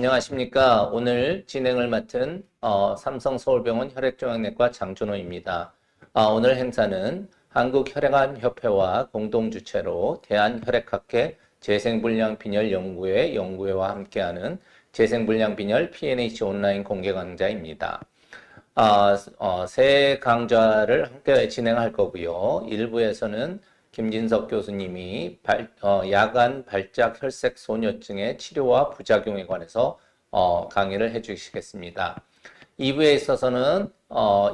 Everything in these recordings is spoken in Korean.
안녕하십니까. 오늘 진행을 맡은 삼성서울병원 혈액종양내과 장준호입니다. 오늘 행사는 한국혈액암협회와 공동주최로 대한혈액학회 재생불량빈혈연구회 연구회와 함께하는 재생불량빈혈 P&H 온라인 공개 강좌입니다. 세 강좌를 함께 진행할 거고요. 1부에서는 김진석 교수님이 야간 발작 혈색 소녀증의 치료와 부작용에 관해서 강의를 해주시겠습니다. 2부에 있어서는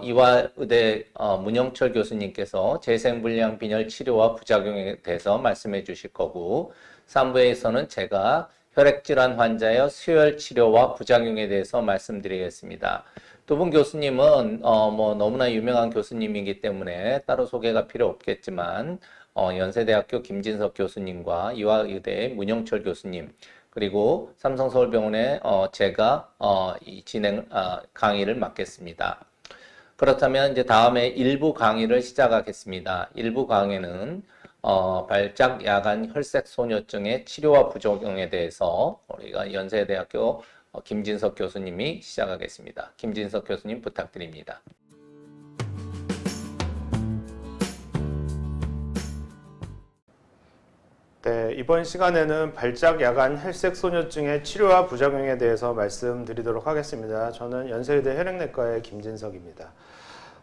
이화의대 문영철 교수님께서 재생불량 빈혈 치료와 부작용에 대해서 말씀해 주실 거고, 3부에서는 제가 혈액질환 환자의 수혈 치료와 부작용에 대해서 말씀드리겠습니다. 두 분 교수님은 너무나 유명한 교수님이기 때문에 따로 소개가 필요 없겠지만 연세대학교 김진석 교수님과 이화의대 문영철 교수님, 그리고 삼성서울병원의 제가 강의를 맡겠습니다. 그렇다면 이제 다음에 1부 강의를 시작하겠습니다. 1부 강의는 발작 야간 혈색 소녀증의 치료와 부작용에 대해서 우리가 연세대학교 김진석 교수님이 시작하겠습니다. 김진석 교수님 부탁드립니다. 네, 이번 시간에는 발작 야간 혈색 소녀증의 치료와 부작용에 대해서 말씀드리도록 하겠습니다. 저는 연세대 혈액내과의 김진석입니다.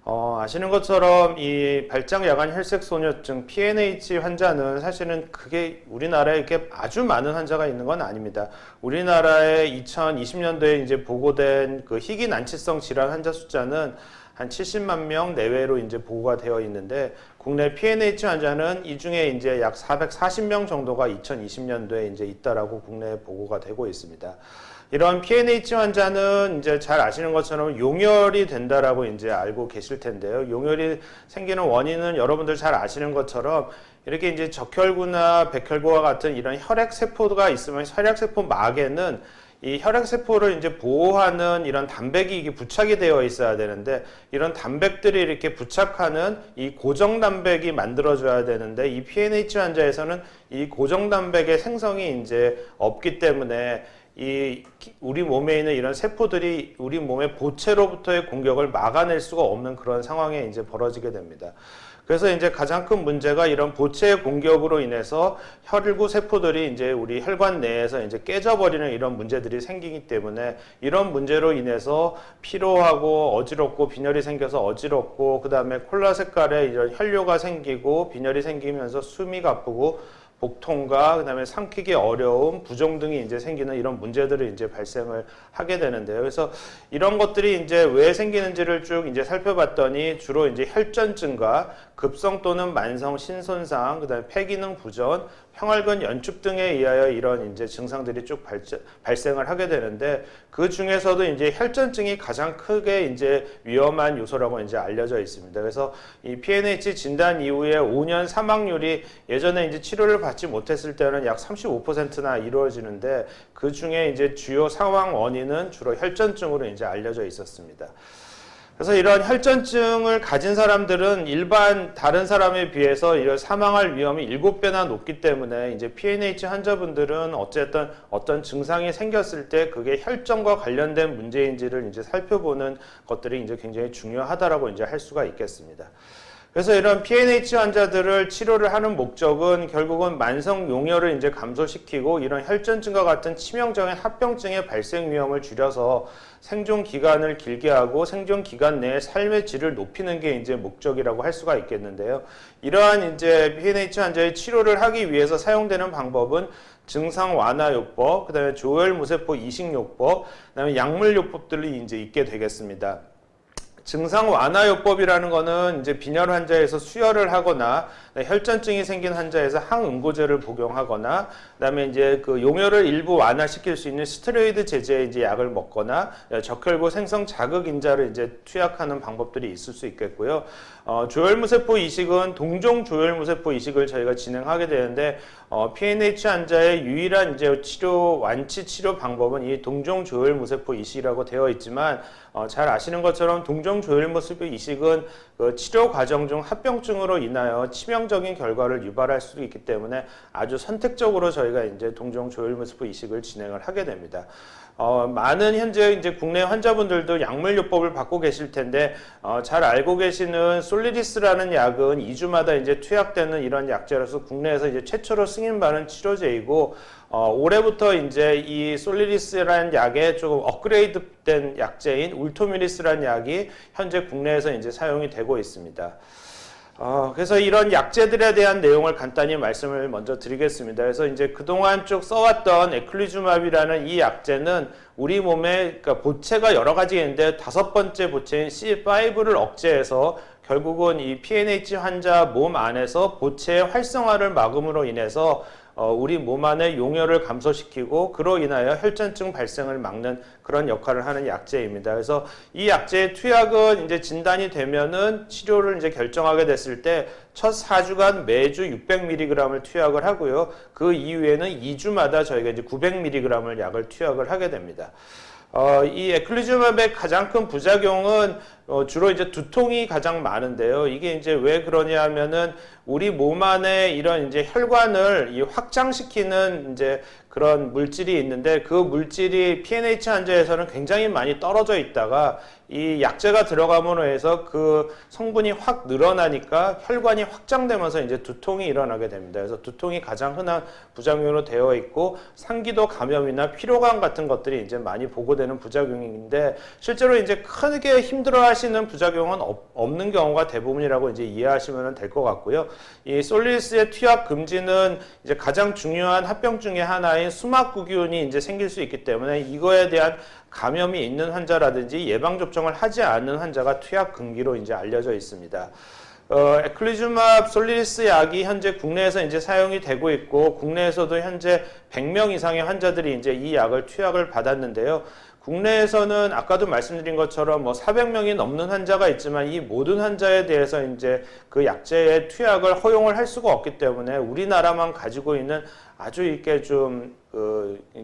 아시는 것처럼 이 발작 야간 혈색 소녀증 PNH 환자는 사실은 그게 우리나라에 이렇게 아주 많은 환자가 있는 건 아닙니다. 우리나라에 2020년도에 이제 보고된 그 희귀 난치성 질환 환자 숫자는 한 70만 명 내외로 이제 보고가 되어 있는데, 국내 PNH 환자는 이 중에 이제 약 440명 정도가 2020년도에 이제 있다라고 국내에 보고가 되고 있습니다. 이런 PNH 환자는 이제 잘 아시는 것처럼 용혈이 된다라고 이제 알고 계실 텐데요. 용혈이 생기는 원인은 여러분들 잘 아시는 것처럼 이렇게 이제 적혈구나 백혈구와 같은 이런 혈액세포가 있으면 혈액세포 막에는 이 혈액세포를 이제 보호하는 이런 단백이 이게 부착이 되어 있어야 되는데, 이런 단백들이 이렇게 부착하는 이 고정단백이 만들어져야 되는데, 이 PNH 환자에서는 이 고정단백의 생성이 이제 없기 때문에 우리 몸에 있는 이런 세포들이 우리 몸의 보채로부터의 공격을 막아낼 수가 없는 그런 상황에 이제 벌어지게 됩니다. 그래서 이제 가장 큰 문제가 이런 보채의 공격으로 인해서 혈구 세포들이 이제 우리 혈관 내에서 이제 깨져버리는 이런 문제들이 생기기 때문에, 이런 문제로 인해서 피로하고 어지럽고 빈혈이 생겨서 어지럽고, 그 다음에 콜라 색깔의 이런 혈뇨가 생기고 빈혈이 생기면서 숨이 가쁘고 복통과 그다음에 삼키기 어려움, 부종 등이 이제 생기는 이런 문제들을 이제 발생을 하게 되는데요. 그래서 이런 것들이 이제 왜 생기는지를 쭉 이제 살펴봤더니 주로 이제 혈전증과 급성 또는 만성 신손상, 그다음에 폐기능 부전, 평활근 연축 등에 의하여 이런 이제 증상들이 쭉 발생을 하게 되는데, 그 중에서도 이제 혈전증이 가장 크게 이제 위험한 요소라고 이제 알려져 있습니다. 그래서 이 PNH 진단 이후에 5년 사망률이 예전에 이제 치료를 받지 못했을 때는 약 35%나 이루어지는데, 그 중에 이제 주요 사망 원인은 주로 혈전증으로 이제 알려져 있었습니다. 그래서 이런 혈전증을 가진 사람들은 일반 다른 사람에 비해서 이런 사망할 위험이 7배나 높기 때문에 이제 PNH 환자분들은 어쨌든 어떤 증상이 생겼을 때 그게 혈전과 관련된 문제인지를 이제 살펴보는 것들이 이제 굉장히 중요하다라고 이제 할 수가 있겠습니다. 그래서 이런 PNH 환자들을 치료를 하는 목적은 결국은 만성 용혈을 이제 감소시키고 이런 혈전증과 같은 치명적인 합병증의 발생 위험을 줄여서 생존 기간을 길게 하고 생존 기간 내에 삶의 질을 높이는 게 이제 목적이라고 할 수가 있겠는데요. 이러한 이제 PNH 환자의 치료를 하기 위해서 사용되는 방법은 증상 완화요법, 그다음에 조혈무세포 이식요법, 그다음에 약물요법들이 이제 있게 되겠습니다. 증상 완화요법이라는 거는 이제 빈혈 환자에서 수혈을 하거나 혈전증이 생긴 환자에서 항응고제를 복용하거나, 그다음에 이제 그 용혈을 일부 완화시킬 수 있는 스테로이드 제제의 이제 약을 먹거나 적혈구 생성 자극 인자를 이제 투약하는 방법들이 있을 수 있겠고요. 조혈무세포 이식은 동종 조혈무세포 이식을 저희가 진행하게 되는데, PNH 환자의 유일한 이제 완치 치료 방법은 이 동종 조혈무세포 이식이라고 되어 있지만, 잘 아시는 것처럼 동종 조혈무세포 이식은 그 치료 과정 중 합병증으로 인하여 치명적인 결과를 유발할 수도 있기 때문에 아주 선택적으로 저희가 이제 동종 조혈무세포 이식을 진행을 하게 됩니다. 많은 현재 이제 국내 환자분들도 약물요법을 받고 계실 텐데, 잘 알고 계시는 솔리리스라는 약은 2주마다 이제 투약되는 이런 약제로서 국내에서 이제 최초로 승인받은 치료제이고, 올해부터 이제 이 솔리리스라는 약의 조금 업그레이드된 약제인 울토미리스라는 약이 현재 국내에서 이제 사용이 되고 있습니다. 그래서 이런 약제들에 대한 내용을 간단히 말씀을 먼저 드리겠습니다. 그래서 이제 그동안 쭉 써왔던 에클리주맙이라는 이 약제는 우리 몸에, 그러니까 보채가 여러 가지 있는데 5번째 보채인 C5를 억제해서 결국은 이 PNH 환자 몸 안에서 보채의 활성화를 막음으로 인해서 우리 몸 안의 용혈을 감소시키고 그로 인하여 혈전증 발생을 막는 그런 역할을 하는 약제입니다. 그래서 이 약제의 투약은 이제 진단이 되면은 치료를 이제 결정하게 됐을 때 첫 4주간 매주 600mg을 투약을 하고요. 그 이후에는 2주마다 저희가 이제 900mg을 약을 투약을 하게 됩니다. 이 에클리주맙의 가장 큰 부작용은 주로 이제 두통이 가장 많은데요. 이게 이제 왜 그러냐 하면은 우리 몸 안에 이런 이제 혈관을 확장시키는 이제 그런 물질이 있는데 그 물질이 PNH 환자에서는 굉장히 많이 떨어져 있다가 이 약제가 들어감으로 해서 그 성분이 확 늘어나니까 혈관이 확장되면서 이제 두통이 일어나게 됩니다. 그래서 두통이 가장 흔한 부작용으로 되어 있고 상기도 감염이나 피로감 같은 것들이 이제 많이 보고되는 부작용인데 실제로 이제 크게 힘들어하시는 부작용은 없는 경우가 대부분이라고 이제 이해하시면 될 것 같고요. 이 솔리리스의 투약 금지는 이제 가장 중요한 합병 중에 하나인 수막구균이 이제 생길 수 있기 때문에 이거에 대한 감염이 있는 환자라든지 예방접종을 하지 않는 환자가 투약 금기로 이제 알려져 있습니다. 에클리주맙 솔리리스 약이 현재 국내에서 이제 사용이 되고 있고 국내에서도 현재 100명 이상의 환자들이 이제 이 약을 투약을 받았는데요. 국내에서는 아까도 말씀드린 것처럼 뭐 400명이 넘는 환자가 있지만 이 모든 환자에 대해서 이제 그 약제의 투약을 허용을 할 수가 없기 때문에 우리나라만 가지고 있는 아주 이렇게 좀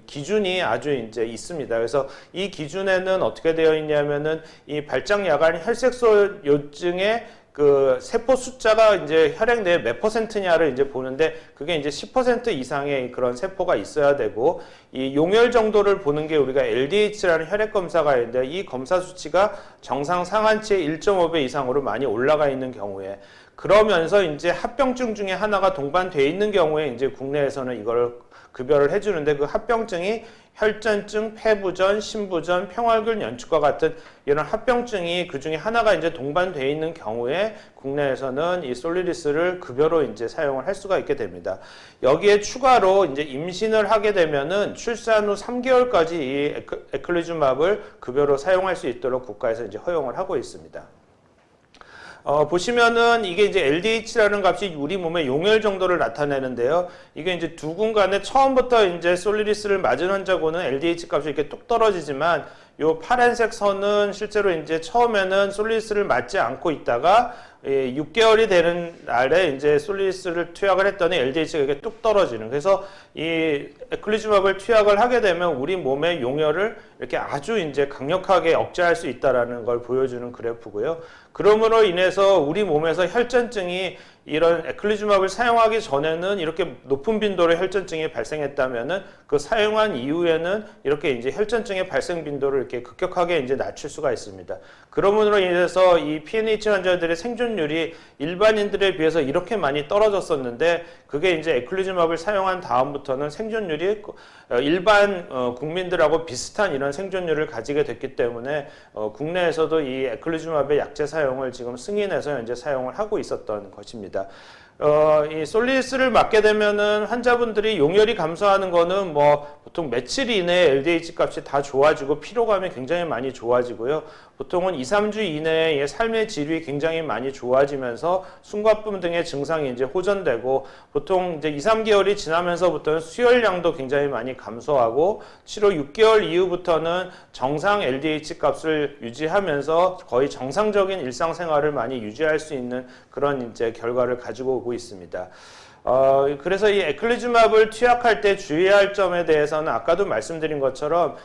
기준이 아주 이제 있습니다. 그래서 이 기준에는 어떻게 되어 있냐면은 이 발작야간 혈색소요증의 그 세포 숫자가 이제 혈액 내에 몇 %냐를 이제 보는데 그게 이제 10% 이상의 그런 세포가 있어야 되고 이 용혈 정도를 보는 게 우리가 LDH라는 혈액 검사가 있는데 이 검사 수치가 정상 상한치의 1.5배 이상으로 많이 올라가 있는 경우에 그러면서 이제 합병증 중에 하나가 동반돼 있는 경우에 이제 국내에서는 이걸 급여를 해주는데 그 합병증이 혈전증, 폐부전, 심부전, 평활근 연축과 같은 이런 합병증이 그 중에 하나가 이제 동반돼 있는 경우에 국내에서는 이 솔리리스를 급여로 이제 사용을 할 수가 있게 됩니다. 여기에 추가로 이제 임신을 하게 되면은 출산 후 3개월까지 이 에클리주맙을 급여로 사용할 수 있도록 국가에서 이제 허용을 하고 있습니다. 보시면은 이게 이제 LDH라는 값이 우리 몸의 용혈 정도를 나타내는데요. 이게 이제 두 군간에 처음부터 이제 솔리리스를 맞은 환자고는 LDH 값이 이렇게 뚝 떨어지지만 요 파란색 선은 실제로 이제 처음에는 솔리리스를 맞지 않고 있다가 6개월이 되는 날에 이제 솔리리스를 투약을 했더니 LDH가 이렇게 뚝 떨어지는. 그래서 이 에클리주맙을 투약을 하게 되면 우리 몸의 용혈을 이렇게 아주 이제 강력하게 억제할 수 있다라는 걸 보여주는 그래프고요. 그러므로 인해서 우리 몸에서 혈전증이 이런 에클리주맙을 사용하기 전에는 이렇게 높은 빈도로 혈전증이 발생했다면은 그 사용한 이후에는 이렇게 이제 혈전증의 발생 빈도를 이렇게 급격하게 이제 낮출 수가 있습니다. 그러므로 인해서 이 PNH 환자들의 생존율이 일반인들에 비해서 이렇게 많이 떨어졌었는데 그게 이제 에클리주맙을 사용한 다음부터는 생존율이 일반 국민들하고 비슷한 이런 생존율을 가지게 됐기 때문에 국내에서도 이 에클리주맙의 약제 사용을 지금 승인해서 현재 사용을 하고 있었던 것입니다. 이 솔리리스를 맞게 되면은 환자분들이 용혈이 감소하는 거는 뭐 보통 며칠 이내에 LDH 값이 다 좋아지고 피로감이 굉장히 많이 좋아지고요. 보통은 2, 3주 이내에 삶의 질이 굉장히 많이 좋아지면서 숨가쁨 등의 증상이 이제 호전되고 보통 이제 2, 3개월이 지나면서부터는 수혈량도 굉장히 많이 감소하고 치료 6개월 이후부터는 정상 LDH 값을 유지하면서 거의 정상적인 일상생활을 많이 유지할 수 있는 그런 이제 결과를 가지고 오고 있습니다. 그래서 이 에클리주맙을 투약할 때 주의할 점에 대해서는 아까도 말씀드린 것처럼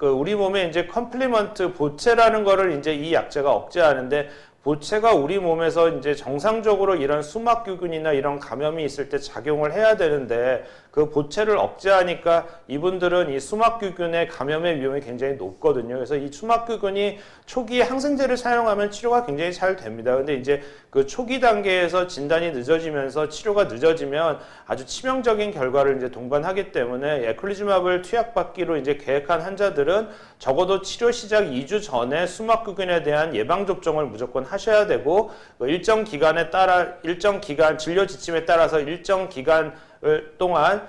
우리 몸에 이제 컴플리먼트 보채라는 거를 이제 이 약제가 억제하는데 보채가 우리 몸에서 이제 정상적으로 이런 수막규균이나 이런 감염이 있을 때 작용을 해야 되는데 그 보채를 억제하니까 이분들은 이 수막규균의 감염의 위험이 굉장히 높거든요. 그래서 이 수막규균이 초기에 항생제를 사용하면 치료가 굉장히 잘 됩니다. 근데 이제 그 초기 단계에서 진단이 늦어지면서 치료가 늦어지면 아주 치명적인 결과를 이제 동반하기 때문에 에클리즈맙을 투약받기로 이제 계획한 환자들은 적어도 치료 시작 2주 전에 수막규균에 대한 예방 접종을 무조건 하셔야 되고 일정 기간에 따라 진료 지침에 따라서 일정 기간 동안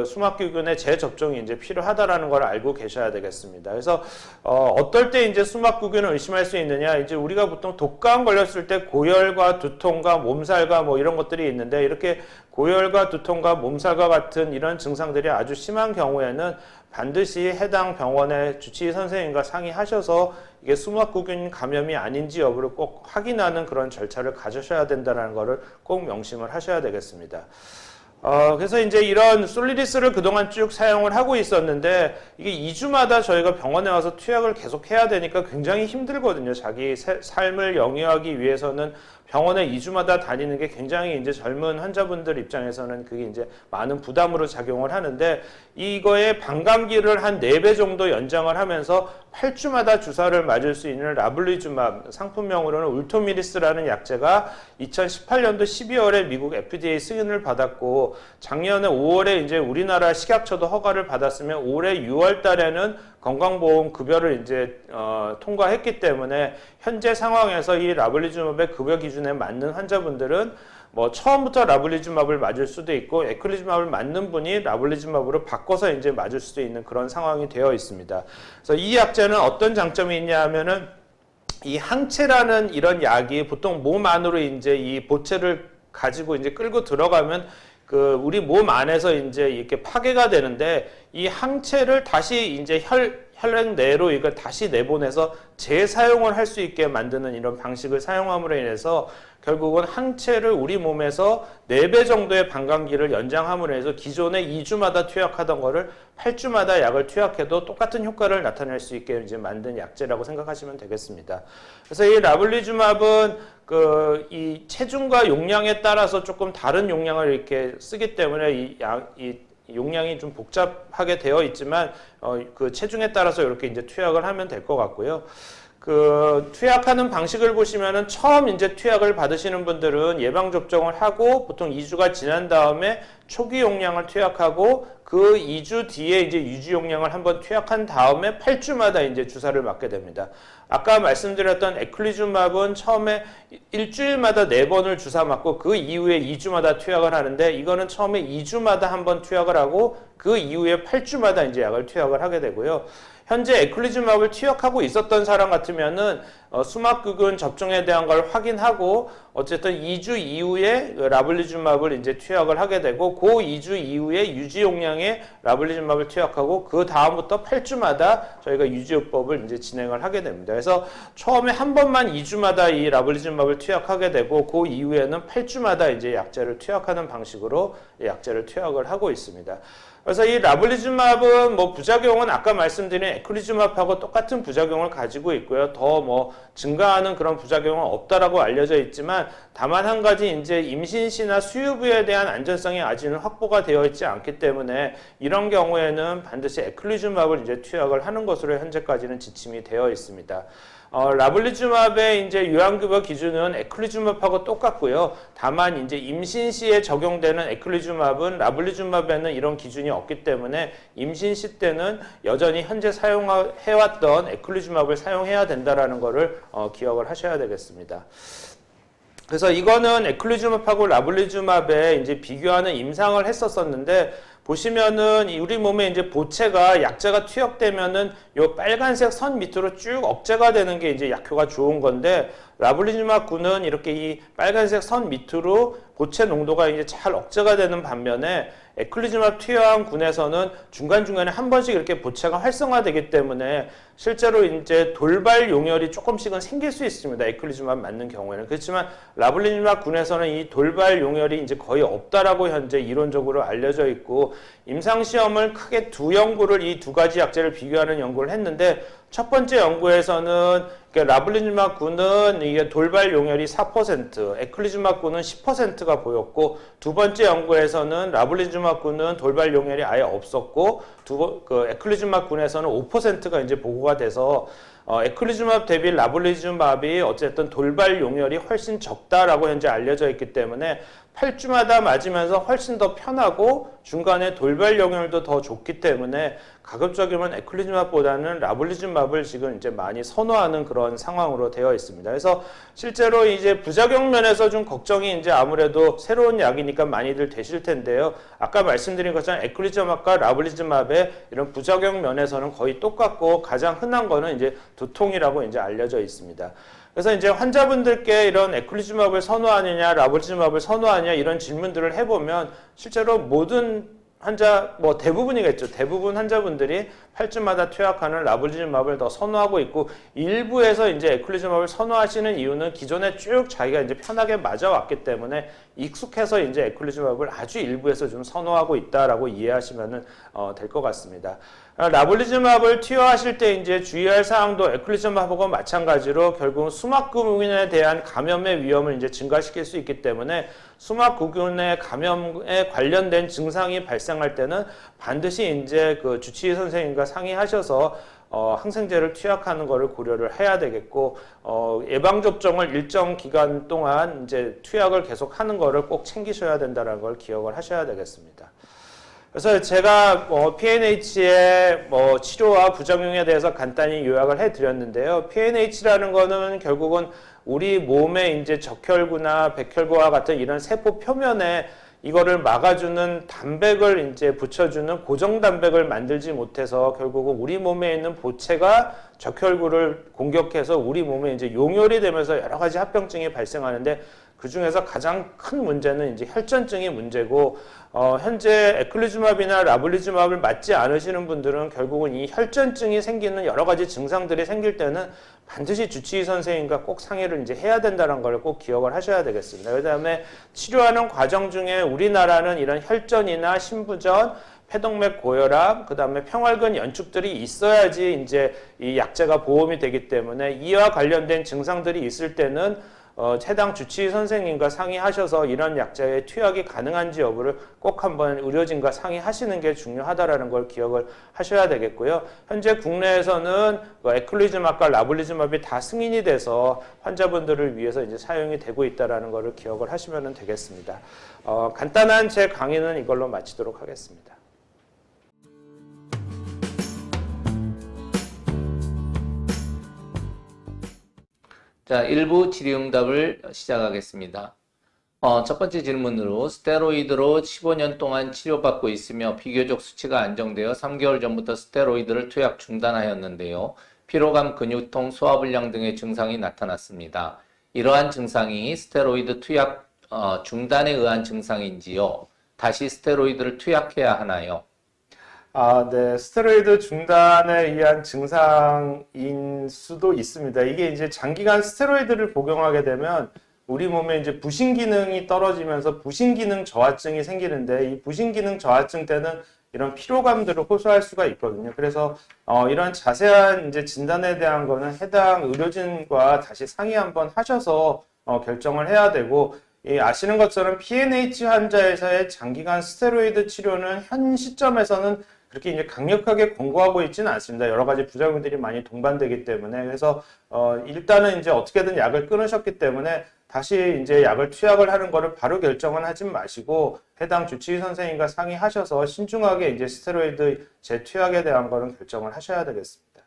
수막규균의 재접종이 이제 필요하다라는 걸 알고 계셔야 되겠습니다. 그래서 어떨 때 이제 수막규균을 의심할 수 있느냐? 이제 우리가 보통 독감 걸렸을 때 고열과 두통과 몸살과 뭐 이런 것들이 있는데 이렇게 고열과 두통과 몸살과 같은 이런 증상들이 아주 심한 경우에는 반드시 해당 병원의 주치의 선생님과 상의하셔서 이게 수막규균 감염이 아닌지 여부를 꼭 확인하는 그런 절차를 가지셔야 된다는 것을 꼭 명심을 하셔야 되겠습니다. 그래서 이제 이런 솔리리스를 그동안 쭉 사용을 하고 있었는데 이게 2주마다 저희가 병원에 와서 투약을 계속 해야 되니까 굉장히 힘들거든요. 자기 삶을 영위하기 위해서는 병원에 2주마다 다니는 게 굉장히 이제 젊은 환자분들 입장에서는 그게 이제 많은 부담으로 작용을 하는데 이거의 반감기를 한 4배 정도 연장을 하면서 8주마다 주사를 맞을 수 있는 라블리주맙, 상품명으로는 울토미리스라는 약제가 2018년도 12월에 미국 FDA 승인을 받았고 작년에 5월에 이제 우리나라 식약처도 허가를 받았으면 올해 6월 달에는 건강보험 급여를 이제 통과했기 때문에 현재 상황에서 이 라블리주맙의 급여 기준에 맞는 환자분들은 뭐 처음부터 라블리주맙을 맞을 수도 있고 에클리즈맙을 맞는 분이 라블리주맙으로 바꿔서 이제 맞을 수도 있는 그런 상황이 되어 있습니다. 그래서 이 약제는 어떤 장점이 있냐 하면은 이 항체라는 이런 약이 보통 몸 안으로 이제 이 보채를 가지고 이제 끌고 들어가면 그 우리 몸 안에서 이제 이렇게 파괴가 되는데 이 항체를 다시 이제 혈액 내로 이걸 다시 내보내서 재사용을 할 수 있게 만드는 이런 방식을 사용함으로 인해서 결국은 항체를 우리 몸에서 4배 정도의 반감기를 연장함으로 해서 기존에 2주마다 투약하던 거를 8주마다 약을 투약해도 똑같은 효과를 나타낼 수 있게 이제 만든 약제라고 생각하시면 되겠습니다. 그래서 이 라블리주맙은 이 체중과 용량에 따라서 조금 다른 용량을 이렇게 쓰기 때문에 이 용량이 좀 복잡하게 되어 있지만 그 체중에 따라서 이렇게 이제 투약을 하면 될 것 같고요. 그 투약하는 방식을 보시면은 처음 이제 투약을 받으시는 분들은 예방 접종을 하고 보통 2주가 지난 다음에 초기 용량을 투약하고 그 2주 뒤에 이제 유지 용량을 한번 투약한 다음에 8주마다 이제 주사를 맞게 됩니다. 아까 말씀드렸던 에클리주맙은 처음에 일주일마다 4번을 주사 맞고 그 이후에 2주마다 투약을 하는데 이거는 처음에 2주마다 한번 투약을 하고 그 이후에 8주마다 이제 약을 투약을 하게 되고요. 현재 에클리즈맙을 투약하고 있었던 사람 같으면은 수막규균 접종에 대한 걸 확인하고 어쨌든 2주 이후에 라블리주맙을 이제 투약을 하게 되고 그 2주 이후에 유지 용량의 라블리주맙을 투약하고 그 다음부터 8주마다 저희가 유지요법을 이제 진행을 하게 됩니다. 그래서 처음에 한 번만 2주마다 이 라블리주맙을 투약하게 되고 그 이후에는 8주마다 이제 약제를 투약하는 방식으로 약제를 투약을 하고 있습니다. 그래서 이 라블리주맙은 뭐 부작용은 아까 말씀드린 에클리주맙하고 똑같은 부작용을 가지고 있고요. 더 뭐 증가하는 그런 부작용은 없다라고 알려져 있지만 다만 한 가지 이제 임신 시나 수유부에 대한 안전성이 아직은 확보가 되어 있지 않기 때문에 이런 경우에는 반드시 에클리주맙을 이제 투약을 하는 것으로 현재까지는 지침이 되어 있습니다. 라블리주맙의 이제 요양급여 기준은 에클리주맙하고 똑같고요. 다만 이제 임신 시에 적용되는 에클리주맙은 라블리주맙에는 이런 기준이 없기 때문에 임신 시 때는 여전히 현재 사용해왔던 에클리주맙을 사용해야 된다라는 것을 기억을 하셔야 되겠습니다. 그래서 이거는 에클리주맙하고 라블리주맙에 이제 비교하는 임상을 했었었는데 보시면은 우리 몸에 이제 보채가 약제가 투약되면은 요 빨간색 선 밑으로 쭉 억제가 되는 게 이제 약효가 좋은 건데 라블리주맙군은 이렇게 이 빨간색 선 밑으로 보채 농도가 이제 잘 억제가 되는 반면에 에클리주맙 투여한 군에서는 중간중간에 한 번씩 이렇게 보채가 활성화되기 때문에 실제로 이제 돌발 용혈이 조금씩은 생길 수 있습니다. 에클리주맙 맞는 경우에는. 그렇지만 라블리주맙 군에서는 이 돌발 용혈이 이제 거의 없다라고 현재 이론적으로 알려져 있고 임상시험을 크게 두 연구를 이 두 가지 약제를 비교하는 연구를 했는데 첫 번째 연구에서는 라블리즈마브는 이게 돌발 용혈이 4%, 에클리즈마브는 10%가 보였고, 두 번째 연구에서는 라블리즈마브는 돌발 용혈이 아예 없었고, 에클리즈마브에서는 5%가 이제 보고가 돼서 에클리즈마브 대비 라블리즈마브이 어쨌든 돌발 용혈이 훨씬 적다라고 현재 알려져 있기 때문에 8주마다 맞으면서 훨씬 더 편하고 중간에 돌발 용혈도 더 좋기 때문에 가급적이면 에클리즈마브보다는 라블리즈마브를 지금 이제 많이 선호하는 그런 상황으로 되어 있습니다. 그래서 실제로 이제 부작용 면에서 좀 걱정이 이제 아무래도 새로운 약이니까 많이들 되실 텐데요. 아까 말씀드린 것처럼 에클리즈마브과 라블리즈마브의 이런 부작용 면에서는 거의 똑같고 가장 흔한 거는 이제 두통이라고 이제 알려져 있습니다. 그래서 이제 환자분들께 이런 에클리즈마브를 선호하느냐, 라블리즈마브를 선호하느냐 이런 질문들을 해보면 실제로 모든 환자, 뭐 대부분이겠죠. 대부분 환자분들이 8주마다 투약하는 라블리즈마브를 더 선호하고 있고 일부에서 이제 에클리즈마브를 선호하시는 이유는 기존에 쭉 자기가 이제 편하게 맞아왔기 때문에 익숙해서 이제 에클리즈마브를 아주 일부에서 좀 선호하고 있다라고 이해하시면 될 것 같습니다. 라블리즈마브를 투여하실 때 이제 주의할 사항도 에클리즈마브하고 마찬가지로 결국 수막구균에 대한 감염의 위험을 이제 증가시킬 수 있기 때문에 수막구균의 감염에 관련된 증상이 발생할 때는 반드시 이제 그 주치의 선생님과 상의하셔서 항생제를 투약하는 것을 고려를 해야 되겠고 예방접종을 일정 기간 동안 이제 투약을 계속 하는 것을 꼭 챙기셔야 된다는 걸 기억을 하셔야 되겠습니다. 그래서 제가 PNH의 치료와 부작용에 대해서 간단히 요약을 해드렸는데요. PNH라는 거는 결국은 우리 몸의 이제 적혈구나 백혈구와 같은 이런 세포 표면에 이거를 막아주는 단백을 이제 붙여주는 고정 단백을 만들지 못해서 결국은 우리 몸에 있는 보채가 적혈구를 공격해서 우리 몸에 이제 용혈이 되면서 여러 가지 합병증이 발생하는데 그 중에서 가장 큰 문제는 이제 혈전증이 문제고 현재 에클리즈마브나 라블리즈마브를 맞지 않으시는 분들은 결국은 이 혈전증이 생기는 여러 가지 증상들이 생길 때는 반드시 주치의 선생님과 꼭 상의를 이제 해야 된다는 걸 꼭 기억을 하셔야 되겠습니다. 그다음에 치료하는 과정 중에 우리나라는 이런 혈전이나 심부전, 폐동맥 고혈압, 그다음에 평활근 연축들이 있어야지 이제 이 약제가 보험이 되기 때문에 이와 관련된 증상들이 있을 때는 해당 주치의 선생님과 상의하셔서 이런 약제의 투약이 가능한지 여부를 꼭 한번 의료진과 상의하시는 게 중요하다라는 걸 기억을 하셔야 되겠고요. 현재 국내에서는 에클리즈마브과 라블리즈마브이 다 승인이 돼서 환자분들을 위해서 이제 사용이 되고 있다라는 것을 기억을 하시면 되겠습니다. 간단한 제 강의는 이걸로 마치도록 하겠습니다. 자, 1부 질의응답을 시작하겠습니다. 첫 번째 질문으로 스테로이드로 15년 동안 치료받고 있으며 비교적 수치가 안정되어 3개월 전부터 스테로이드를 투약 중단하였는데요. 피로감, 근육통, 소화불량 등의 증상이 나타났습니다. 이러한 증상이 스테로이드 투약 중단에 의한 증상인지요? 다시 스테로이드를 투약해야 하나요? 네. 스테로이드 중단에 의한 증상인 수도 있습니다. 이게 이제 장기간 스테로이드를 복용하게 되면 우리 몸에 이제 부신 기능이 떨어지면서 부신 기능 저하증이 생기는데 이 부신 기능 저하증 때는 이런 피로감들을 호소할 수가 있거든요. 그래서 이런 자세한 이제 진단에 대한 거는 해당 의료진과 다시 상의 한번 하셔서 결정을 해야 되고 아시는 것처럼 PNH 환자에서의 장기간 스테로이드 치료는 현 시점에서는 그렇게 이제 강력하게 권고하고 있지는 않습니다. 여러 가지 부작용들이 많이 동반되기 때문에 그래서 일단은 이제 어떻게든 약을 끊으셨기 때문에 다시 이제 약을 투약을 하는 거를 바로 결정은 하지 마시고 해당 주치의 선생님과 상의하셔서 신중하게 이제 스테로이드 재투약에 대한 거는 결정을 하셔야 되겠습니다.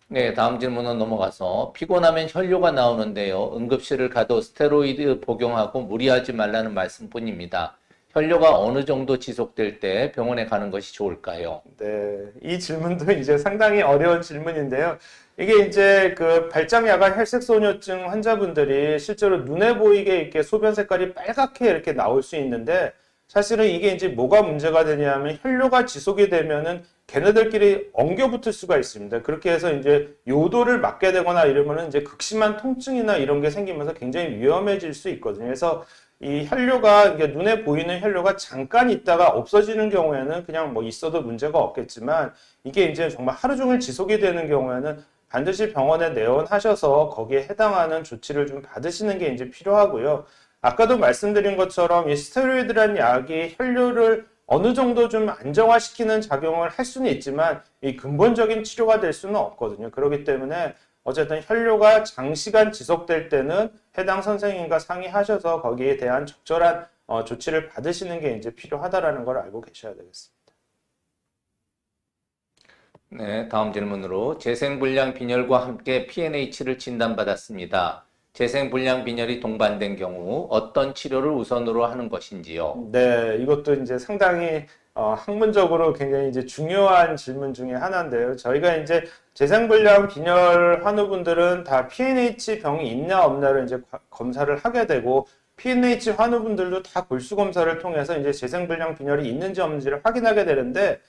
네, 다음 질문은 넘어가서 피곤하면 혈뇨가 나오는데요. 응급실을 가도 스테로이드 복용하고 무리하지 말라는 말씀뿐입니다. 혈뇨가 어느 정도 지속될 때 병원에 가는 것이 좋을까요? 네, 이 질문도 이제 상당히 어려운 질문인데요. 이게 이제 그 발작야간 혈색소녀증 환자분들이 실제로 눈에 보이게 이렇게 소변 색깔이 빨갛게 이렇게 나올 수 있는데 사실은 이게 이제 뭐가 문제가 되냐면 혈뇨가 지속이 되면은 걔네들끼리 엉겨 붙을 수가 있습니다. 그렇게 해서 이제 요도를 맞게 되거나 이러면은 이제 극심한 통증이나 이런 게 생기면서 굉장히 위험해질 수 있거든요. 그래서 이 혈뇨가 이게 눈에 보이는 혈뇨가 잠깐 있다가 없어지는 경우에는 그냥 뭐 있어도 문제가 없겠지만 이게 이제 정말 하루 종일 지속이 되는 경우에는 반드시 병원에 내원하셔서 거기에 해당하는 조치를 좀 받으시는 게 이제 필요하고요. 아까도 말씀드린 것처럼 이 스테로이드라는 약이 혈뇨를 어느 정도 좀 안정화시키는 작용을 할 수는 있지만 이 근본적인 치료가 될 수는 없거든요. 그렇기 때문에 어쨌든 혈뇨가 장시간 지속될 때는 해당 선생님과 상의하셔서 거기에 대한 적절한 조치를 받으시는 게 이제 필요하다라는 걸 알고 계셔야 되겠습니다. 네, 다음 질문으로 재생불량 빈혈과 함께 PNH를 진단받았습니다. 재생불량 빈혈이 동반된 경우 어떤 치료를 우선으로 하는 것인지요? 네, 이것도 이제 상당히 학문적으로 굉장히 이제 중요한 질문 중에 하나인데요. 저희가 이제 재생불량 빈혈 환우분들은 다 PNH 병이 있나 없나를 이제 검사를 하게 되고 PNH 환우분들도 다 골수 검사를 통해서 이제 재생불량 빈혈이 있는지 없는지를 확인하게 되는데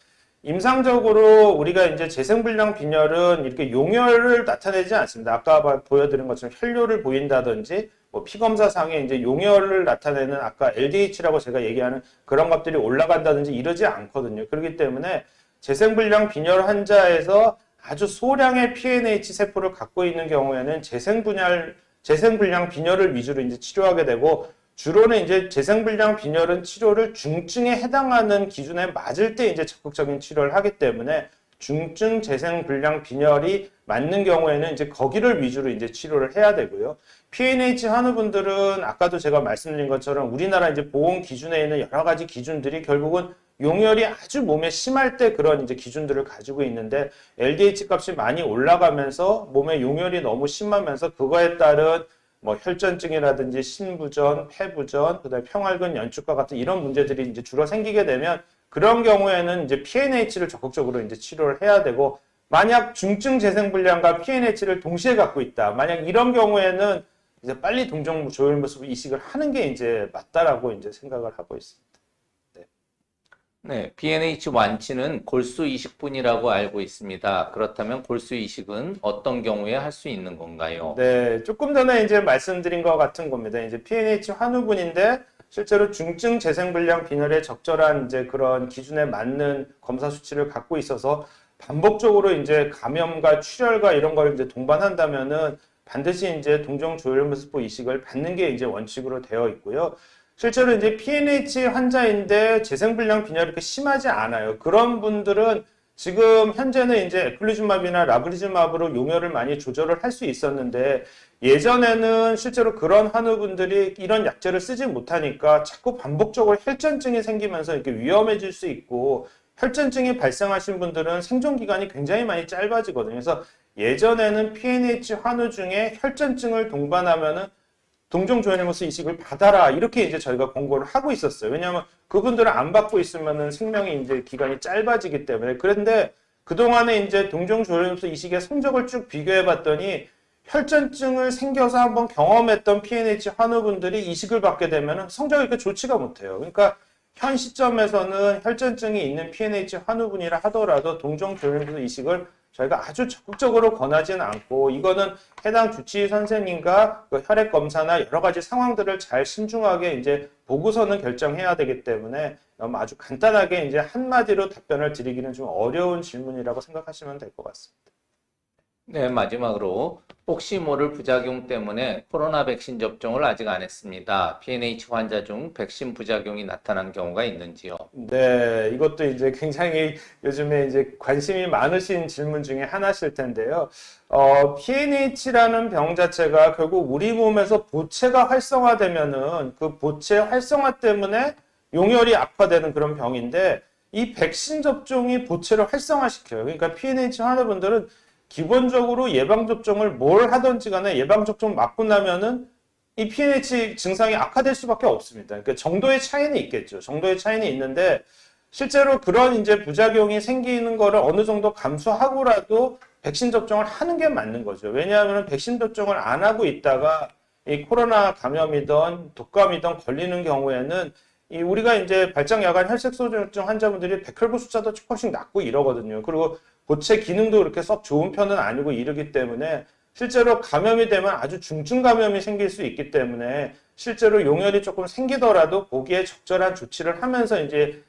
임상적으로 우리가 이제 재생불량 빈혈은 이렇게 용혈을 나타내지 않습니다. 아까 보여드린 것처럼 혈뇨를 보인다든지 뭐 피검사상에 이제 용혈을 나타내는 아까 LDH라고 제가 얘기하는 그런 것들이 올라간다든지 이러지 않거든요. 그렇기 때문에 재생불량 빈혈 환자에서 아주 소량의 PNH 세포를 갖고 있는 경우에는 재생불량 빈혈을 위주로 이제 치료하게 되고 주로는 이제 재생불량 빈혈은 치료를 중증에 해당하는 기준에 맞을 때 이제 적극적인 치료를 하기 때문에 중증 재생불량 빈혈이 맞는 경우에는 이제 거기를 위주로 이제 치료를 해야 되고요. PNH 환우분들은 아까도 제가 말씀드린 것처럼 우리나라 이제 보험 기준에 있는 여러 가지 기준들이 결국은 용혈이 아주 몸에 심할 때 그런 이제 기준들을 가지고 있는데 LDH 값이 많이 올라가면서 몸에 용혈이 너무 심하면서 그거에 따른 뭐 혈전증이라든지 신부전, 폐부전, 그다음에 평활근 연축과 같은 이런 문제들이 이제 주로 생기게 되면 그런 경우에는 이제 PNH를 적극적으로 이제 치료를 해야 되고 만약 중증 재생불량과 PNH를 동시에 갖고 있다. 만약 이런 경우에는 이제 빨리 동종 조혈모습 이식을 하는 게 이제 맞다라고 이제 생각을 하고 있습니다. 네, PNH 완치는 골수 이식뿐이라고 알고 있습니다. 그렇다면 골수 이식은 어떤 경우에 할 수 있는 건가요? 네, 조금 전에 이제 말씀드린 것 같은 겁니다. 이제 PNH 환우분인데 실제로 중증 재생불량 빈혈의 적절한 이제 그런 기준에 맞는 검사 수치를 갖고 있어서 반복적으로 이제 감염과 출혈과 이런 걸 이제 동반한다면은 반드시 이제 동종조혈모습부 이식을 받는 게 이제 원칙으로 되어 있고요. 실제로 이제 PNH 환자인데 재생불량 빈혈이 그렇게 심하지 않아요. 그런 분들은 지금 현재는 이제 에클리즈맙이나 라브리즈맙으로 용혈을 많이 조절을 할 수 있었는데 예전에는 실제로 그런 환우분들이 이런 약제를 쓰지 못하니까 자꾸 반복적으로 혈전증이 생기면서 이렇게 위험해질 수 있고 혈전증이 발생하신 분들은 생존 기간이 굉장히 많이 짧아지거든요. 그래서 예전에는 PNH 환우 중에 혈전증을 동반하면은 동종조혈모스 이식을 받아라 이렇게 이제 저희가 권고를 하고 있었어요. 왜냐하면 그분들은 안 받고 있으면은 생명이 이제 기간이 짧아지기 때문에. 그런데 그동안에 이제 동종조혈모스 이식의 성적을 쭉 비교해 봤더니 혈전증을 생겨서 한번 경험했던 PNH 환우분들이 이식을 받게 되면은 성적이 그렇게 좋지가 못해요. 그러니까 현 시점에서는 혈전증이 있는 PNH 환우분이라 하더라도 동종조혈모스 이식을 저희가 아주 적극적으로 권하지는 않고 이거는 해당 주치의 선생님과 그 혈액 검사나 여러 가지 상황들을 잘 신중하게 이제 보고서는 결정해야 되기 때문에 너무 아주 간단하게 이제 한마디로 답변을 드리기는 좀 어려운 질문이라고 생각하시면 될 것 같습니다. 네, 마지막으로 혹시 모를 부작용 때문에 코로나 백신 접종을 아직 안 했습니다. PNH 환자 중 백신 부작용이 나타난 경우가 있는지요? 네, 이것도 이제 굉장히 요즘에 이제 관심이 많으신 질문 중에 하나실 텐데요. PNH라는 병 자체가 결국 우리 몸에서 보채가 활성화되면은 그 보채 활성화 때문에 용혈이 악화되는 그런 병인데 이 백신 접종이 보채를 활성화시켜요. 그러니까 PNH 환자분들은 기본적으로 예방접종을 뭘 하든지 간에 예방접종 맞고 나면은 이 PNH 증상이 악화될 수밖에 없습니다. 그러니까 정도의 차이는 있겠죠. 정도의 차이는 있는데 실제로 그런 이제 부작용이 생기는 거를 어느 정도 감수하고라도 백신 접종을 하는 게 맞는 거죠. 왜냐하면 백신 접종을 안 하고 있다가 이 코로나 감염이든 독감이든 걸리는 경우에는 이 우리가 이제 발작야간 혈색소전증 환자분들이 백혈구 숫자도 조금씩 낮고 이러거든요. 그리고 고체 기능도 그렇게 썩 좋은 편은 아니고 이러기 때문에 실제로 감염이 되면 아주 중증 감염이 생길 수 있기 때문에 실제로 용혈이 조금 생기더라도 거기에 적절한 조치를 하면서 이제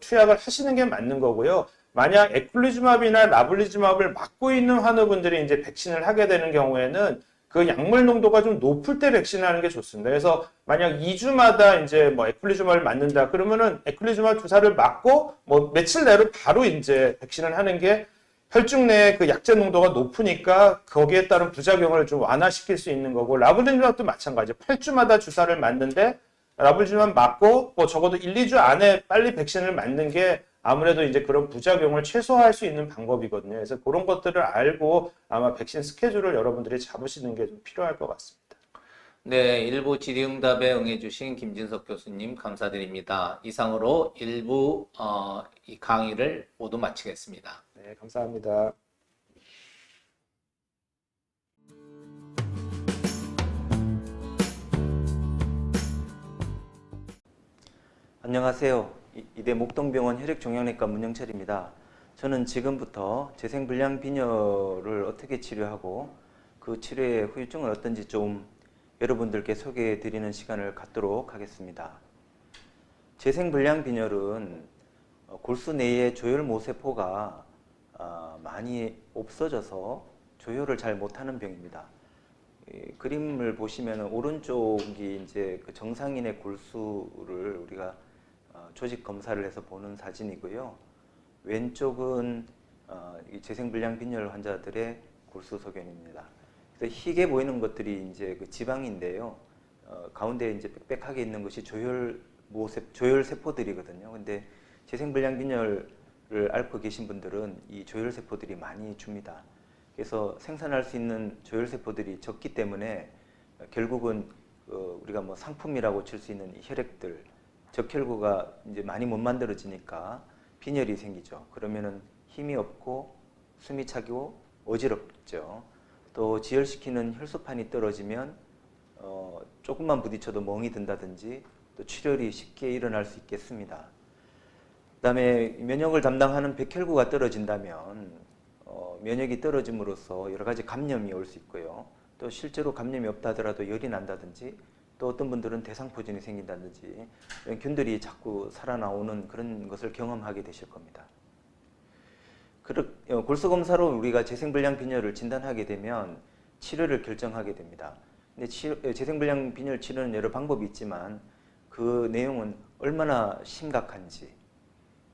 투약을 하시는 게 맞는 거고요. 만약 에클리즈맙이나 라블리즈맙을 맞고 있는 환우분들이 이제 백신을 하게 되는 경우에는 그 약물 농도가 좀 높을 때 백신하는 게 좋습니다. 그래서 만약 2주마다 이제 뭐 에클리즈맙을 맞는다 그러면은 에클리즈맙 주사를 맞고 뭐 며칠 내로 바로 이제 백신을 하는 게 혈중 내에 그 약제 농도가 높으니까 거기에 따른 부작용을 좀 완화시킬 수 있는 거고, 라블리즈맙도 마찬가지. 8주마다 주사를 맞는데 라블리즈맙 맞고 뭐 적어도 1, 2주 안에 빨리 백신을 맞는 게 아무래도 이제 그런 부작용을 최소화할 수 있는 방법이거든요. 그래서 그런 것들을 알고 아마 백신 스케줄을 여러분들이 잡으시는 게 좀 필요할 것 같습니다. 네, 일부 질의응답에 응해주신 김진석 교수님 감사드립니다. 이상으로 일부 이 강의를 모두 마치겠습니다. 네, 감사합니다. 안녕하세요. 이대 목동병원 혈액종양내과 문영철입니다. 저는 지금부터 재생불량 빈혈을 어떻게 치료하고 그 치료의 후유증은 어떤지 좀 여러분들께 소개해 드리는 시간을 갖도록 하겠습니다. 재생불량 빈혈은 골수 내의 조혈모세포가 많이 없어져서 조혈을 잘 못하는 병입니다. 그림을 보시면 오른쪽이 이제 그 정상인의 골수를 우리가 조직 검사를 해서 보는 사진이고요. 왼쪽은 이 재생불량 빈혈 환자들의 골수 소견입니다. 그래서 희게 보이는 것들이 이제 그 지방인데요. 가운데 이제 빽빽하게 있는 것이 조혈 세포들이거든요. 근데 재생불량 빈혈을 앓고 계신 분들은 이 조혈 세포들이 많이 줍니다. 그래서 생산할 수 있는 조혈 세포들이 적기 때문에 결국은 우리가 뭐 상품이라고 칠 수 있는 이 혈액들, 적혈구가 이제 많이 못 만들어지니까 빈혈이 생기죠. 그러면은 힘이 없고 숨이 차고 어지럽죠. 또 지혈시키는 혈소판이 떨어지면 조금만 부딪혀도 멍이 든다든지 또 출혈이 쉽게 일어날 수 있겠습니다. 그다음에 면역을 담당하는 백혈구가 떨어진다면 면역이 떨어짐으로써 여러 가지 감염이 올 수 있고요. 또 실제로 감염이 없다 하더라도 열이 난다든지 또 어떤 분들은 대상포진이 생긴다든지 이런 균들이 자꾸 살아나오는 그런 것을 경험하게 되실 겁니다. 골수 검사로 우리가 재생불량 빈혈을 진단하게 되면 치료를 결정하게 됩니다. 근데 재생불량 빈혈 치료는 여러 방법이 있지만 그 내용은 얼마나 심각한지,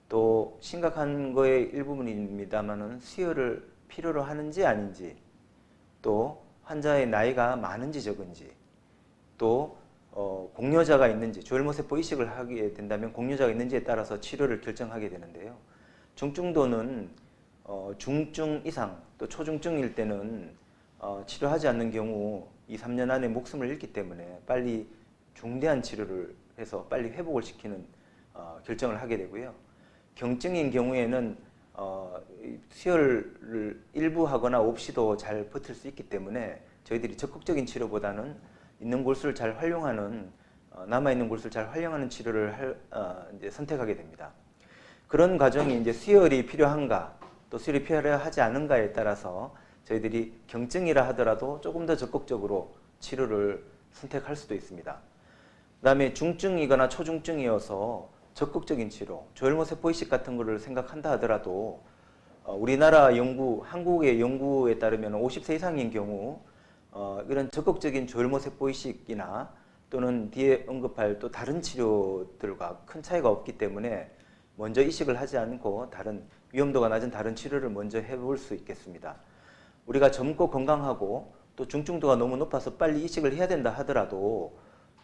또 심각한 거의 일부분입니다만은 수혈을 필요로 하는지 아닌지, 또 환자의 나이가 많은지 적은지, 또 공여자가 있는지, 조혈모세포 이식을 하게 된다면 공여자가 있는지에 따라서 치료를 결정하게 되는데요. 중증도는 중증 이상, 또 초중증일 때는 치료하지 않는 경우 2, 3년 안에 목숨을 잃기 때문에 빨리 중대한 치료를 해서 빨리 회복을 시키는 결정을 하게 되고요. 경증인 경우에는 수혈을 일부 하거나 없이도 잘 버틸 수 있기 때문에 저희들이 적극적인 치료보다는 있는 골수를 잘 활용하는 남아있는 골수를 잘 활용하는 치료를 이제 선택하게 됩니다. 그런 과정이 이제 수혈이 필요한가 또 수혈이 필요하지 않은가에 따라서 저희들이 경증이라 하더라도 조금 더 적극적으로 치료를 선택할 수도 있습니다. 그다음에 중증이거나 초중증이어서 적극적인 치료, 조혈모세포 이식 같은 거를 생각한다 하더라도 우리나라 연구, 한국의 연구에 따르면 50세 이상인 경우 이런 적극적인 조혈모세포 이식이나 또는 뒤에 언급할 또 다른 치료들과 큰 차이가 없기 때문에 먼저 이식을 하지 않고 다른 위험도가 낮은 다른 치료를 먼저 해볼 수 있겠습니다. 우리가 젊고 건강하고 또 중증도가 너무 높아서 빨리 이식을 해야 된다 하더라도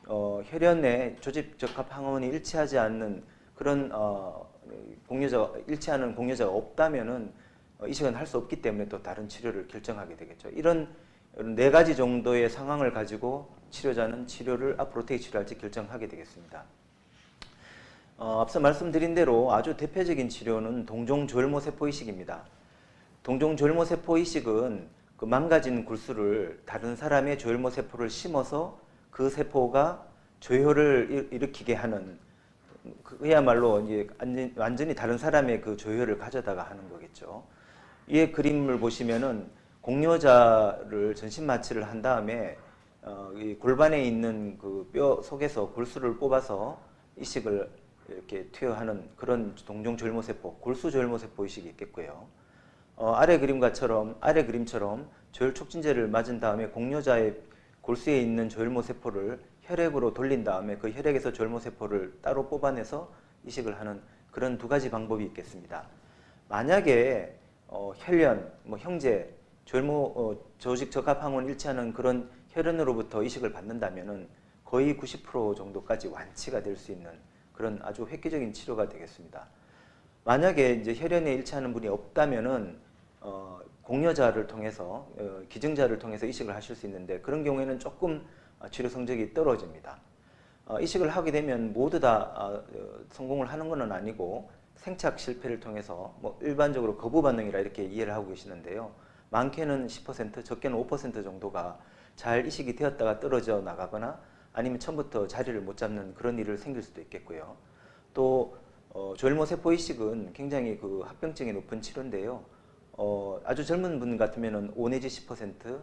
혈연의 조직적합 항원이 일치하지 않는 그런 일치하는 공여자가 없다면은 이식은 할 수 없기 때문에 또 다른 치료를 결정하게 되겠죠. 이런 네 가지 정도의 상황을 가지고 치료자는 치료를 앞으로 어떻게 치료할지 결정하게 되겠습니다. 앞서 말씀드린 대로 아주 대표적인 치료는 동종조혈모세포 이식입니다. 동종조혈모세포 이식은 그 망가진 골수를 다른 사람의 조혈모세포를 심어서 그 세포가 조혈을 일으키게 하는, 그야말로 이제 완전히 다른 사람의 그 조혈을 가져다가 하는 거겠죠. 이 그림을 보시면은 공여자를 전신 마취를 한 다음에 이 골반에 있는 그 뼈 속에서 골수를 뽑아서 이식을 이렇게 투여하는 그런 동종 조혈모세포, 골수 조혈모세포 이식이 있겠고요. 아래 그림처럼 조혈 촉진제를 맞은 다음에 공여자의 골수에 있는 조혈모세포를 혈액으로 돌린 다음에 그 혈액에서 조혈모세포를 따로 뽑아내서 이식을 하는 그런 두 가지 방법이 있겠습니다. 만약에 혈련, 형제, 조직 적합항원 일치하는 그런 혈연으로부터 이식을 받는다면은 거의 90% 정도까지 완치가 될 수 있는 그런 아주 획기적인 치료가 되겠습니다. 만약에 이제 혈연에 일치하는 분이 없다면은 공여자를 통해서 기증자를 통해서 이식을 하실 수 있는데 그런 경우에는 조금 치료 성적이 떨어집니다. 이식을 하게 되면 모두 다 성공을 하는 것은 아니고 생착 실패를 통해서 뭐 일반적으로 거부 반응이라 이렇게 이해를 하고 계시는데요. 많게는 10%, 적게는 5% 정도가 잘 이식이 되었다가 떨어져 나가거나 아니면 처음부터 자리를 못 잡는 그런 일을 생길 수도 있겠고요. 또 조혈모세포 이식은 굉장히 그 합병증이 높은 치료인데요. 아주 젊은 분 같으면은 5 내지 10%,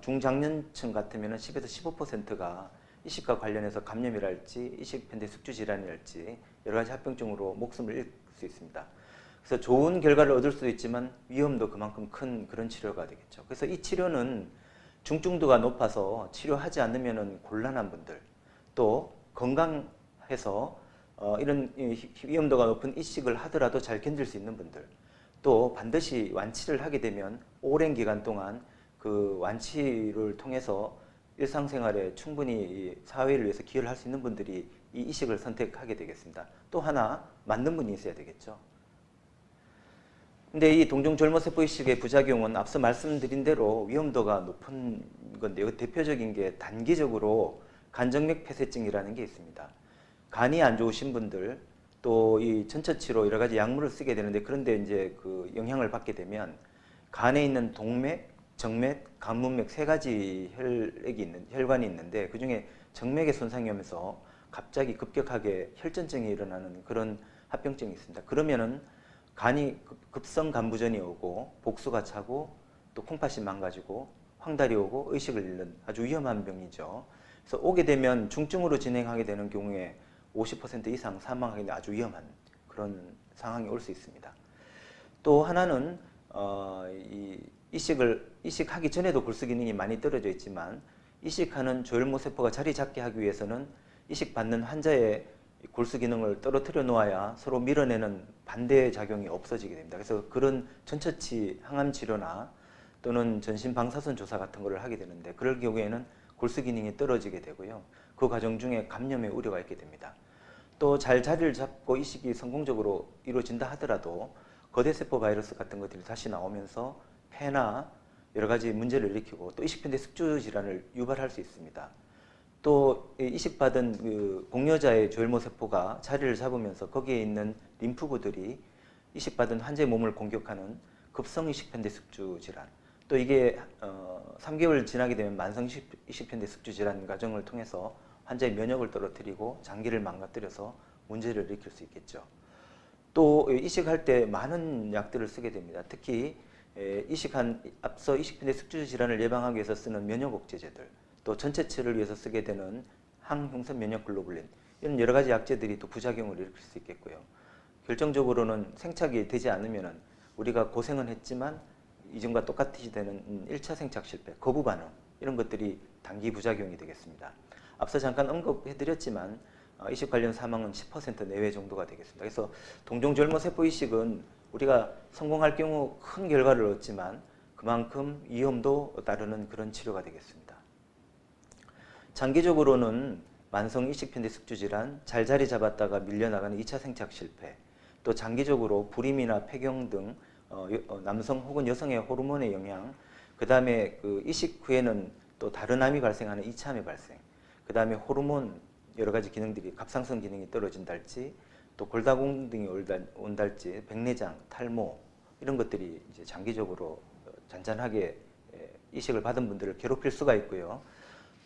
중장년층 같으면은 10에서 15%가 이식과 관련해서 감염이랄지 이식 편대 숙주 질환이랄지 여러 가지 합병증으로 목숨을 잃을 수 있습니다. 그래서 좋은 결과를 얻을 수도 있지만 위험도 그만큼 큰 그런 치료가 되겠죠. 그래서 이 치료는 중증도가 높아서 치료하지 않으면 곤란한 분들, 또 건강해서 이런 위험도가 높은 이식을 하더라도 잘 견딜 수 있는 분들, 또 반드시 완치를 하게 되면 오랜 기간 동안 그 완치를 통해서 일상생활에 충분히 사회를 위해서 기여를 할 수 있는 분들이 이 이식을 선택하게 되겠습니다. 또 하나 맞는 분이 있어야 되겠죠. 근데 이 동종절모세포 이식의 부작용은 앞서 말씀드린 대로 위험도가 높은 건데요. 대표적인 게 단기적으로 간정맥 폐쇄증이라는 게 있습니다. 간이 안 좋으신 분들, 또 이 전처치로 여러 가지 약물을 쓰게 되는데 그런데 이제 그 영향을 받게 되면 간에 있는 동맥, 정맥, 간문맥 세 가지 혈관이 있는데 그 중에 정맥에 손상이 오면서 갑자기 급격하게 혈전증이 일어나는 그런 합병증이 있습니다. 그러면은 간이 급성 간부전이 오고 복수가 차고 또 콩팥이 망가지고 황달이 오고 의식을 잃는 아주 위험한 병이죠. 그래서 오게 되면 중증으로 진행하게 되는 경우에 50% 이상 사망하게 되는 아주 위험한 그런 상황이 올 수 있습니다. 또 하나는 이식하기 전에도 골수 기능이 많이 떨어져 있지만 이식하는 조혈모세포가 자리 잡게 하기 위해서는 이식받는 환자의 골수 기능을 떨어뜨려 놓아야 서로 밀어내는 반대 작용이 없어지게 됩니다. 그래서 그런 전처치 항암 치료나 또는 전신 방사선 조사 같은 거를 하게 되는데 그럴 경우에는 골수 기능이 떨어지게 되고요. 그 과정 중에 감염의 우려가 있게 됩니다. 또 잘 자리를 잡고 이식이 성공적으로 이루어진다 하더라도 거대세포 바이러스 같은 것들이 다시 나오면서 폐나 여러 가지 문제를 일으키고 또 이식편대 숙주 질환을 유발할 수 있습니다. 또 이식받은 그 공여자의 조혈모세포가 자리를 잡으면서 거기에 있는 림프구들이 이식받은 환자의 몸을 공격하는 급성 이식편대 숙주 질환, 또 이게 3개월 지나게 되면 만성 이식편대 숙주 질환 과정을 통해서 환자의 면역을 떨어뜨리고 장기를 망가뜨려서 문제를 일으킬 수 있겠죠. 또 이식할 때 많은 약들을 쓰게 됩니다. 특히 앞서 이식편대 숙주 질환을 예방하기 위해서 쓰는 면역 억제제들, 또 전체체를 위해서 쓰게 되는 항흉성 면역글로불린 이런 여러 가지 약제들이 또 부작용을 일으킬 수 있겠고요. 결정적으로는 생착이 되지 않으면 우리가 고생은 했지만 이전과 똑같이 되는 1차 생착 실패, 거부 반응 이런 것들이 단기 부작용이 되겠습니다. 앞서 잠깐 언급해드렸지만 이식 관련 사망은 10% 내외 정도가 되겠습니다. 그래서 동종절모세포 이식은 우리가 성공할 경우 큰 결과를 얻지만 그만큼 위험도 따르는 그런 치료가 되겠습니다. 장기적으로는 만성 이식편대 숙주 질환, 잘 자리 잡았다가 밀려나가는 2차 생착 실패, 또 장기적으로 불임이나 폐경 등 남성 혹은 여성의 호르몬의 영향, 그 다음에 그 이식 후에는 또 다른 암이 발생하는 2차암의 발생, 그 다음에 호르몬 여러 가지 기능들이 갑상선 기능이 떨어진달지, 또 골다공증이 온달지, 백내장, 탈모 이런 것들이 이제 장기적으로 잔잔하게 이식을 받은 분들을 괴롭힐 수가 있고요.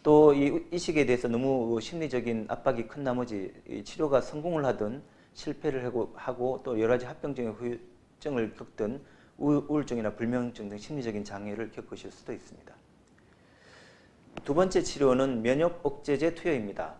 또 이 이식에 대해서 너무 심리적인 압박이 큰 나머지 치료가 성공을 하든 실패를 하고 또 여러 가지 합병증의 후유증을 겪든 우울증이나 불면증 등 심리적인 장애를 겪으실 수도 있습니다. 두 번째 치료는 면역 억제제 투여입니다.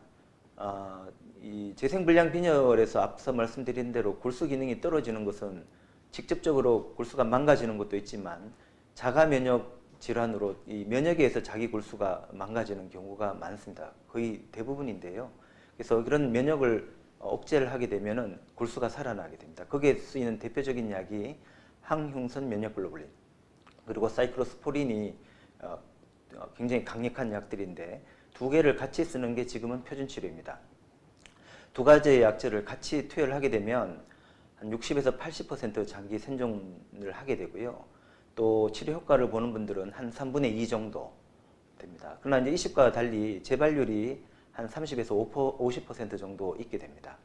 이 재생불량 빈혈에서 앞서 말씀드린 대로 골수 기능이 떨어지는 것은 직접적으로 골수가 망가지는 것도 있지만 자가 면역 질환으로 이 면역에 의해서 자기 골수가 망가지는 경우가 많습니다. 거의 대부분인데요. 그래서 그런 면역을 억제를 하게 되면은 골수가 살아나게 됩니다. 거기에 쓰이는 대표적인 약이 항흉선 면역글로불린 그리고 사이클로스포린이 굉장히 강력한 약들인데 두 개를 같이 쓰는 게 지금은 표준 치료입니다. 두 가지의 약제를 같이 투여를 하게 되면 한 60에서 80% 장기 생존을 하게 되고요. 또 치료 효과를 보는 분들은 한 3분의 2 정도 됩니다. 그러나 이제 이식과 달리 재발률이 한 30에서 50% 정도 있게 됩니다.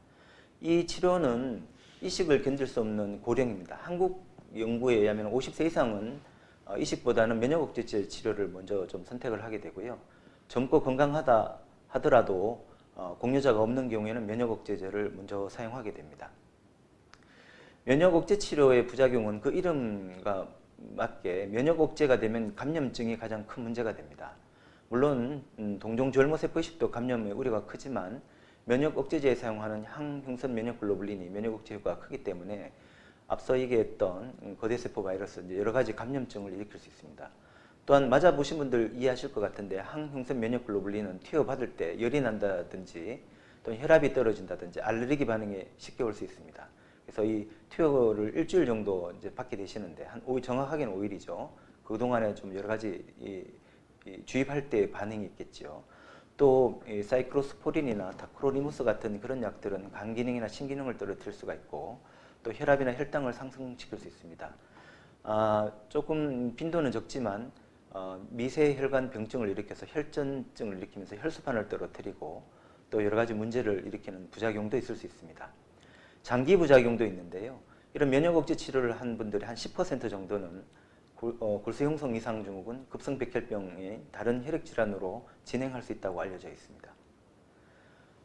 이 치료는 이식을 견딜 수 없는 고령입니다. 한국 연구에 의하면 50세 이상은 이식보다는 면역 억제제 치료를 먼저 좀 선택을 하게 되고요. 젊고 건강하다 하더라도 공여자가 없는 경우에는 면역 억제제를 먼저 사용하게 됩니다. 면역 억제 치료의 부작용은 그 이름과 맞게 면역 억제가 되면 감염증이 가장 큰 문제가 됩니다. 물론 동종 조혈모세포 이식도 감염의 우려가 크지만 면역 억제제에 사용하는 항흉선 면역글로불린이 면역 억제 효과가 크기 때문에 앞서 얘기했던 거대세포 바이러스 여러 가지 감염증을 일으킬 수 있습니다. 또한 맞아보신 분들 이해하실 것 같은데 항흉선 면역글로불린은 투여받을 때 열이 난다든지 또는 혈압이 떨어진다든지 알레르기 반응에 쉽게 올 수 있습니다. 그래서 이 투여를 일주일 정도 이제 받게 되시는데 정확하게는 5일이죠. 그동안에 좀 여러 가지 주입할 때 반응이 있겠죠. 또 사이클로스포린이나 다크로니무스 같은 그런 약들은 간 기능이나 신기능을 떨어뜨릴 수가 있고 또 혈압이나 혈당을 상승시킬 수 있습니다. 조금 빈도는 적지만 미세혈관 병증을 일으켜서 혈전증을 일으키면서 혈소판을 떨어뜨리고 또 여러 가지 문제를 일으키는 부작용도 있을 수 있습니다. 장기 부작용도 있는데요. 이런 면역 억제 치료를 한 분들이 한 10% 정도는 골수 형성 이상 증후군, 급성 백혈병의 다른 혈액 질환으로 진행할 수 있다고 알려져 있습니다.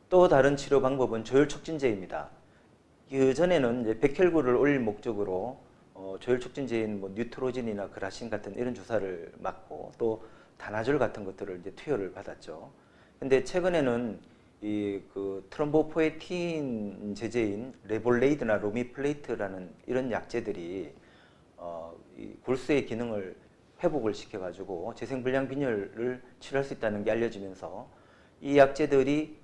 또 다른 치료 방법은 조혈 촉진제입니다. 그 전에는 이제 백혈구를 올릴 목적으로 조혈 촉진제인 뭐 뉴트로진이나 그라신 같은 이런 주사를 맞고 또 다나졸 같은 것들을 이제 투여를 받았죠. 근데 최근에는 그 트롬보포에틴 제제인 레볼레이드나 로미플레이트라는 이런 약제들이 이 골수의 기능을 회복을 시켜가지고 재생불량 빈혈을 치료할 수 있다는 게 알려지면서 이 약제들이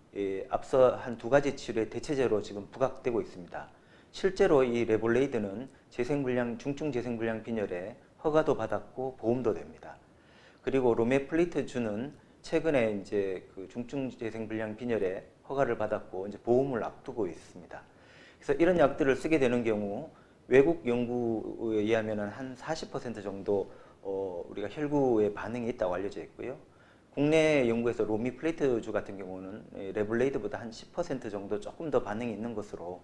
앞서 한 두 가지 치료의 대체제로 지금 부각되고 있습니다. 실제로 이 레볼레이드는 중증 재생불량 빈혈에 허가도 받았고 보험도 됩니다. 그리고 로메플레이트주는 최근에 이제 그 중증 재생불량 빈혈에 허가를 받았고 이제 보험을 앞두고 있습니다. 그래서 이런 약들을 쓰게 되는 경우 외국 연구에 의하면 한 40% 정도 우리가 혈구에 반응이 있다고 알려져 있고요. 국내 연구에서 로미플레이트주 같은 경우는 레블레이드보다 한 10% 정도 조금 더 반응이 있는 것으로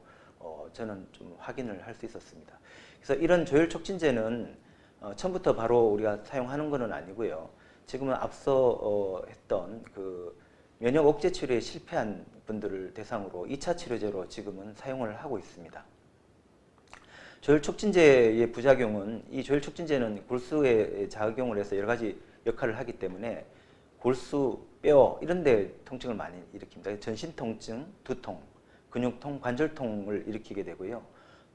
저는 좀 확인을 할 수 있었습니다. 그래서 이런 조혈 촉진제는 처음부터 바로 우리가 사용하는 것은 아니고요. 지금은 앞서 했던 그 면역 억제 치료에 실패한 분들을 대상으로 2차 치료제로 지금은 사용을 하고 있습니다. 조혈 촉진제의 부작용은 이 조혈 촉진제는 골수에 작용을 해서 여러 가지 역할을 하기 때문에 골수, 뼈 이런 데 통증을 많이 일으킵니다. 전신 통증, 두통, 근육통, 관절통을 일으키게 되고요.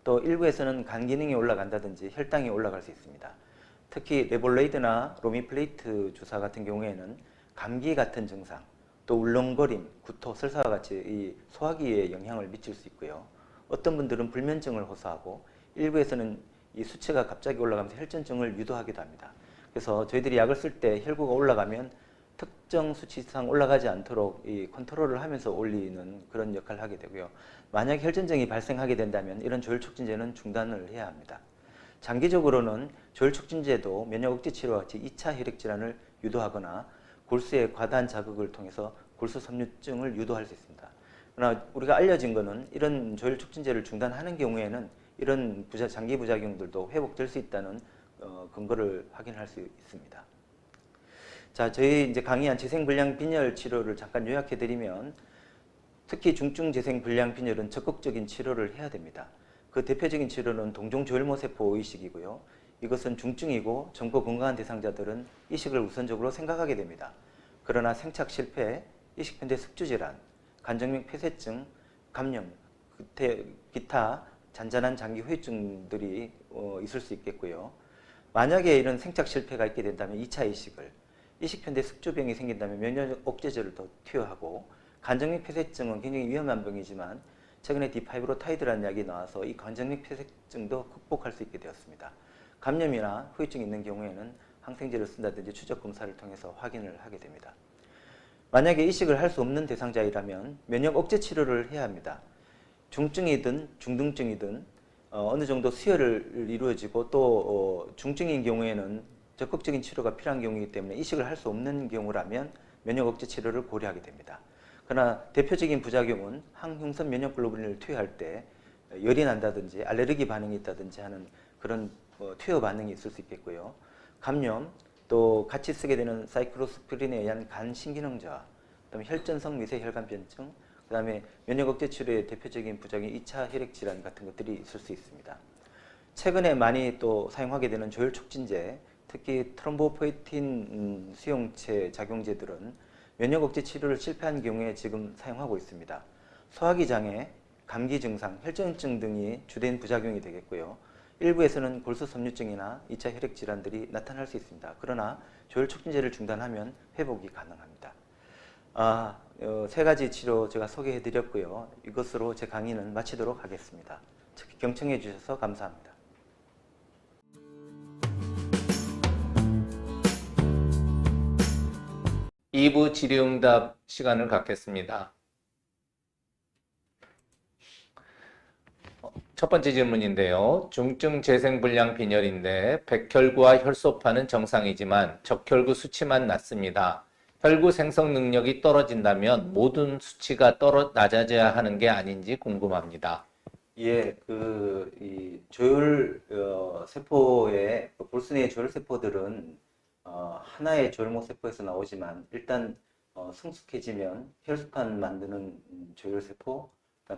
또 일부에서는 간 기능이 올라간다든지 혈당이 올라갈 수 있습니다. 특히 레볼레이드나 로미플레이트 주사 같은 경우에는 감기 같은 증상, 또 울렁거림, 구토, 설사와 같이 이 소화기에 영향을 미칠 수 있고요. 어떤 분들은 불면증을 호소하고 일부에서는 이 수치가 갑자기 올라가면서 혈전증을 유도하기도 합니다. 그래서 저희들이 약을 쓸 때 혈구가 올라가면 특정 수치 이상 올라가지 않도록 이 컨트롤을 하면서 올리는 그런 역할을 하게 되고요. 만약 혈전증이 발생하게 된다면 이런 조혈 촉진제는 중단을 해야 합니다. 장기적으로는 조혈 촉진제도 면역 억제 치료와 같이 2차 혈액 질환을 유도하거나 골수의 과다한 자극을 통해서 골수 섬유증을 유도할 수 있습니다. 그러나 우리가 알려진 것은 이런 조혈 촉진제를 중단하는 경우에는 이런 장기 부작용들도 회복될 수 있다는 근거를 확인할 수 있습니다. 자, 저희 이제 강의한 재생불량 빈혈 치료를 잠깐 요약해 드리면 특히 중증 재생불량 빈혈은 적극적인 치료를 해야 됩니다. 그 대표적인 치료는 동종 조혈모세포 이식이고요. 이것은 중증이고 정보 건강한 대상자들은 이식을 우선적으로 생각하게 됩니다. 그러나 생착 실패, 이식편대 숙주질환, 간정맥 폐쇄증, 감염, 기타 잔잔한 장기 후유증들이 있을 수 있겠고요. 만약에 이런 생착 실패가 있게 된다면 2차 이식을, 이식편대 숙주병이 생긴다면 면역 억제제를 더 투여하고, 간정맥 폐쇄증은 굉장히 위험한 병이지만 최근에 디파이브로타이드라는 약이 나와서 이 간정맥 폐쇄증도 극복할 수 있게 되었습니다. 감염이나 후유증이 있는 경우에는 항생제를 쓴다든지 추적 검사를 통해서 확인을 하게 됩니다. 만약에 이식을 할 수 없는 대상자이라면 면역 억제 치료를 해야 합니다. 중증이든 중등증이든 어느 정도 수혈을 이루어지고 또 중증인 경우에는 적극적인 치료가 필요한 경우이기 때문에 이식을 할 수 없는 경우라면 면역 억제 치료를 고려하게 됩니다. 그러나 대표적인 부작용은 항흉성 면역 글로불린을 투여할 때 열이 난다든지 알레르기 반응이 있다든지 하는 그런 투여 반응이 있을 수 있겠고요. 감염, 또 같이 쓰게 되는 사이클로스프린에 의한 간 신기능 저하, 그다음에 혈전성 미세혈관변증, 그다음에 면역 억제 치료의 대표적인 부작용 2차 혈액 질환 같은 것들이 있을 수 있습니다. 최근에 많이 또 사용하게 되는 조혈 촉진제, 특히 트롬보포에틴 수용체 작용제들은 면역 억제 치료를 실패한 경우에 지금 사용하고 있습니다. 소화기 장애, 감기 증상, 혈전증 등이 주된 부작용이 되겠고요. 일부에서는 골수 섬유증이나 2차 혈액 질환들이 나타날 수 있습니다. 그러나 조혈 촉진제를 중단하면 회복이 가능합니다. 세 가지 치료 제가 소개해 드렸고요. 이것으로 제 강의는 마치도록 하겠습니다. 경청해 주셔서 감사합니다. 2부 질의응답 시간을 갖겠습니다. 첫 번째 질문인데요. 중증 재생불량 빈혈인데 백혈구와 혈소판은 정상이지만 적혈구 수치만 낮습니다. 혈구 생성 능력이 떨어진다면 모든 수치가 낮아져야 하는 게 아닌지 궁금합니다. 예, 이 조혈 세포의 볼순의 조혈 세포들은 하나의 조혈모 세포에서 나오지만 일단 성숙해지면 혈소판 만드는 조혈 세포,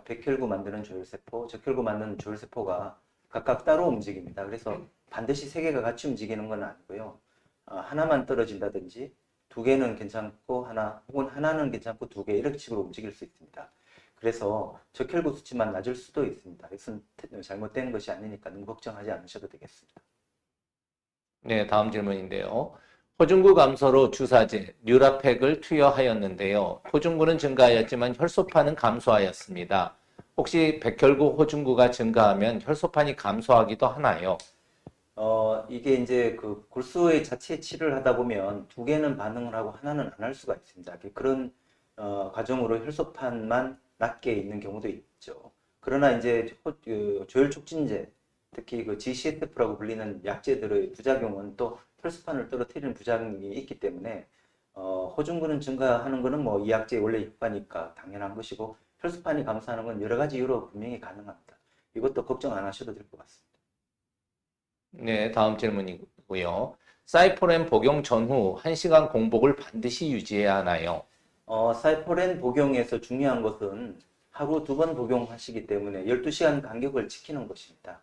백혈구 만드는 조혈 세포, 적혈구 만드는 조혈 세포가 각각 따로 움직입니다. 그래서 반드시 세 개가 같이 움직이는 건 아니고요. 하나만 떨어진다든지 두 개는 괜찮고 혹은 하나는 괜찮고 두 개 이렇게 식으로 움직일 수 있습니다. 그래서 적혈구 수치만 낮을 수도 있습니다. 이것은 잘못된 것이 아니니까 너무 걱정하지 않으셔도 되겠습니다. 네, 다음 질문인데요. 호중구 감소로 주사제, 류라팩을 투여하였는데요. 호중구는 증가하였지만 혈소판은 감소하였습니다. 혹시 백혈구 호중구가 증가하면 혈소판이 감소하기도 하나요? 이게 이제 그 골수의 자체 치료를 하다 보면 두 개는 반응을 하고 하나는 안 할 수가 있습니다. 그런 과정으로 혈소판만 낮게 있는 경우도 있죠. 그러나 이제 조혈 촉진제, 특히 그 GCSF라고 불리는 약제들의 부작용은 또 혈소판을 떨어뜨리는 부작용이 있기 때문에 호중구는 증가하는 것은 뭐 이 약제의 원래 효과니까 당연한 것이고 혈소판이 감소하는 건 여러 가지 이유로 분명히 가능합니다. 이것도 걱정 안 하셔도 될 것 같습니다. 네, 다음 질문이고요. 사이포렌 복용 전후 1시간 공복을 반드시 유지해야 하나요? 사이포렌 복용에서 중요한 것은 하루 2번 복용하시기 때문에 12시간 간격을 지키는 것입니다.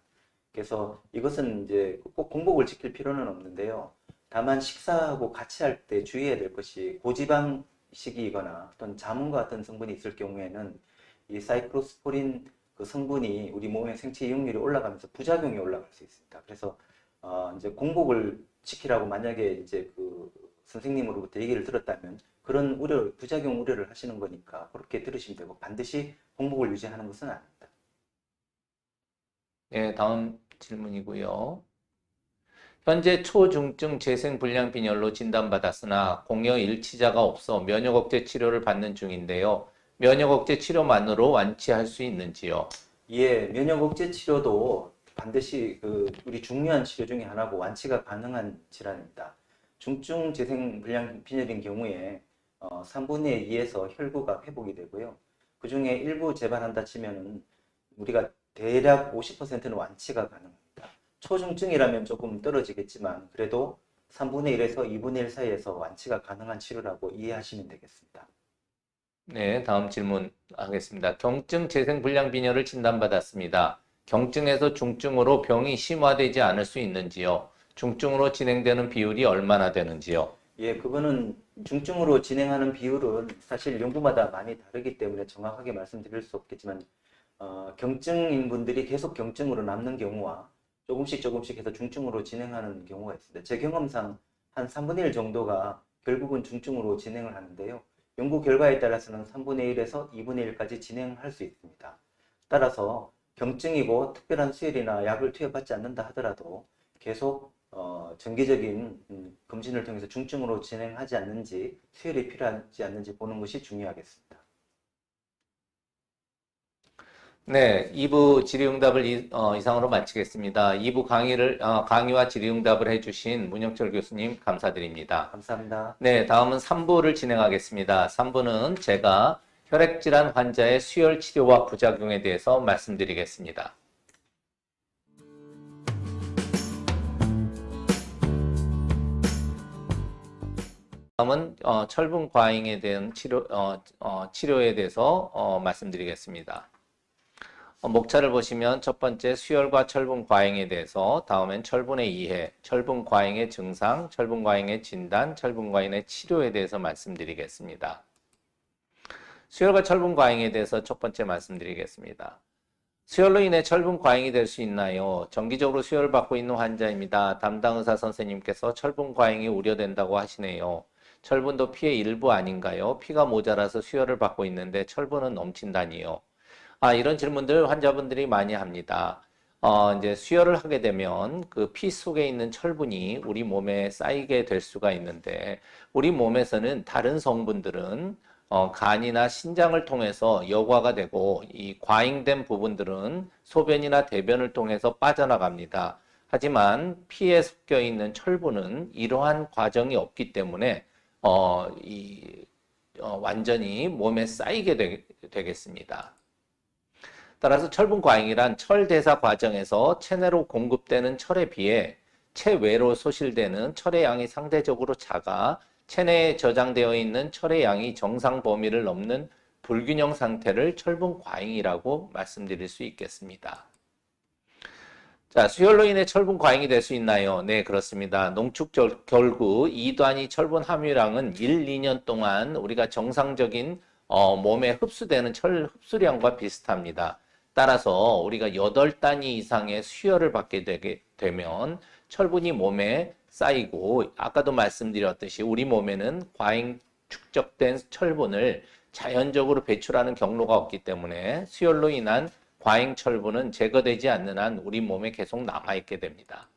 그래서 이것은 이제 꼭 공복을 지킬 필요는 없는데요. 다만 식사하고 같이 할 때 주의해야 될 것이 고지방식이거나 어떤 자문과 같은 성분이 있을 경우에는 이 사이클로스포린 그 성분이 우리 몸의 생체 이용률이 올라가면서 부작용이 올라갈 수 있습니다. 그래서 이제 공복을 지키라고 만약에 이제 그 선생님으로부터 얘기를 들었다면 그런 부작용 우려를 하시는 거니까 그렇게 들으시면 되고 반드시 공복을 유지하는 것은 아닙니다. 네, 다음 질문이고요. 현재 초중증 재생불량 빈혈로 진단받았으나 공여 일치자가 없어 면역 억제 치료를 받는 중인데요. 면역 억제 치료만으로 완치할 수 있는지요? 예, 면역 억제 치료도 반드시 우리 중요한 치료 중에 하나고 완치가 가능한 질환입니다. 중증 재생불량 빈혈인 경우에 3분의 2에서 혈구가 회복이 되고요. 그 중에 일부 재발한다 치면은 우리가 대략 50%는 완치가 가능합니다. 초중증이라면 조금 떨어지겠지만 그래도 3분의 1에서 2분의 1 사이에서 완치가 가능한 치료라고 이해하시면 되겠습니다. 네, 다음 질문 하겠습니다. 경증 재생불량 빈혈을 진단받았습니다. 경증에서 중증으로 병이 심화되지 않을 수 있는지요? 중증으로 진행되는 비율이 얼마나 되는지요? 예, 그거는 중증으로 진행하는 비율은 사실 연구마다 많이 다르기 때문에 정확하게 말씀드릴 수 없겠지만 경증인 분들이 계속 경증으로 남는 경우와 조금씩 해서 중증으로 진행하는 경우가 있습니다. 제 경험상 한 3분의 1 정도가 결국은 중증으로 진행을 하는데요. 연구 결과에 따라서는 3분의 1에서 2분의 1까지 진행할 수 있습니다. 따라서 경증이고 특별한 수혈이나 약을 투여받지 않는다 하더라도 계속 정기적인 검진을 통해서 중증으로 진행하지 않는지, 수혈이 필요하지 않는지 보는 것이 중요하겠습니다. 네, 2부 질의응답을 이상으로 마치겠습니다. 2부 강의와 질의응답을 해주신 문영철 교수님 감사드립니다. 감사합니다. 네, 다음은 3부를 진행하겠습니다. 3부는 제가 혈액질환 환자의 수혈 치료와 부작용에 대해서 말씀드리겠습니다. 다음은 철분 과잉에 대한 치료에 대해서 말씀드리겠습니다. 목차를 보시면 첫 번째 수혈과 철분 과잉에 대해서, 다음엔 철분의 이해, 철분 과잉의 증상, 철분 과잉의 진단, 철분 과잉의 치료에 대해서 말씀드리겠습니다. 수혈과 철분 과잉에 대해서 첫 번째 말씀드리겠습니다. 수혈로 인해 철분 과잉이 될 수 있나요? 정기적으로 수혈을 받고 있는 환자입니다. 담당 의사 선생님께서 철분 과잉이 우려된다고 하시네요. 철분도 피의 일부 아닌가요? 피가 모자라서 수혈을 받고 있는데 철분은 넘친다니요. 이런 질문들 환자분들이 많이 합니다. 이제 수혈을 하게 되면 그 피 속에 있는 철분이 우리 몸에 쌓이게 될 수가 있는데, 우리 몸에서는 다른 성분들은 간이나 신장을 통해서 여과가 되고, 이 과잉된 부분들은 소변이나 대변을 통해서 빠져나갑니다. 하지만 피에 섞여 있는 철분은 이러한 과정이 없기 때문에 완전히 몸에 쌓이게 되겠습니다. 따라서 철분 과잉이란 철 대사 과정에서 체내로 공급되는 철에 비해 체외로 소실되는 철의 양이 상대적으로 작아 체내에 저장되어 있는 철의 양이 정상 범위를 넘는 불균형 상태를 철분 과잉이라고 말씀드릴 수 있겠습니다. 자, 수혈로 인해 철분 과잉이 될 수 있나요? 네, 그렇습니다. 농축 결구 2단위 철분 함유량은 1, 2년 동안 우리가 정상적인 몸에 흡수되는 철 흡수량과 비슷합니다. 따라서 우리가 8단위 이상의 수혈을 받게 되면 철분이 몸에 쌓이고, 아까도 말씀드렸듯이 우리 몸에는 과잉 축적된 철분을 자연적으로 배출하는 경로가 없기 때문에 수혈로 인한 과잉 철분은 제거되지 않는 한 우리 몸에 계속 남아있게 됩니다.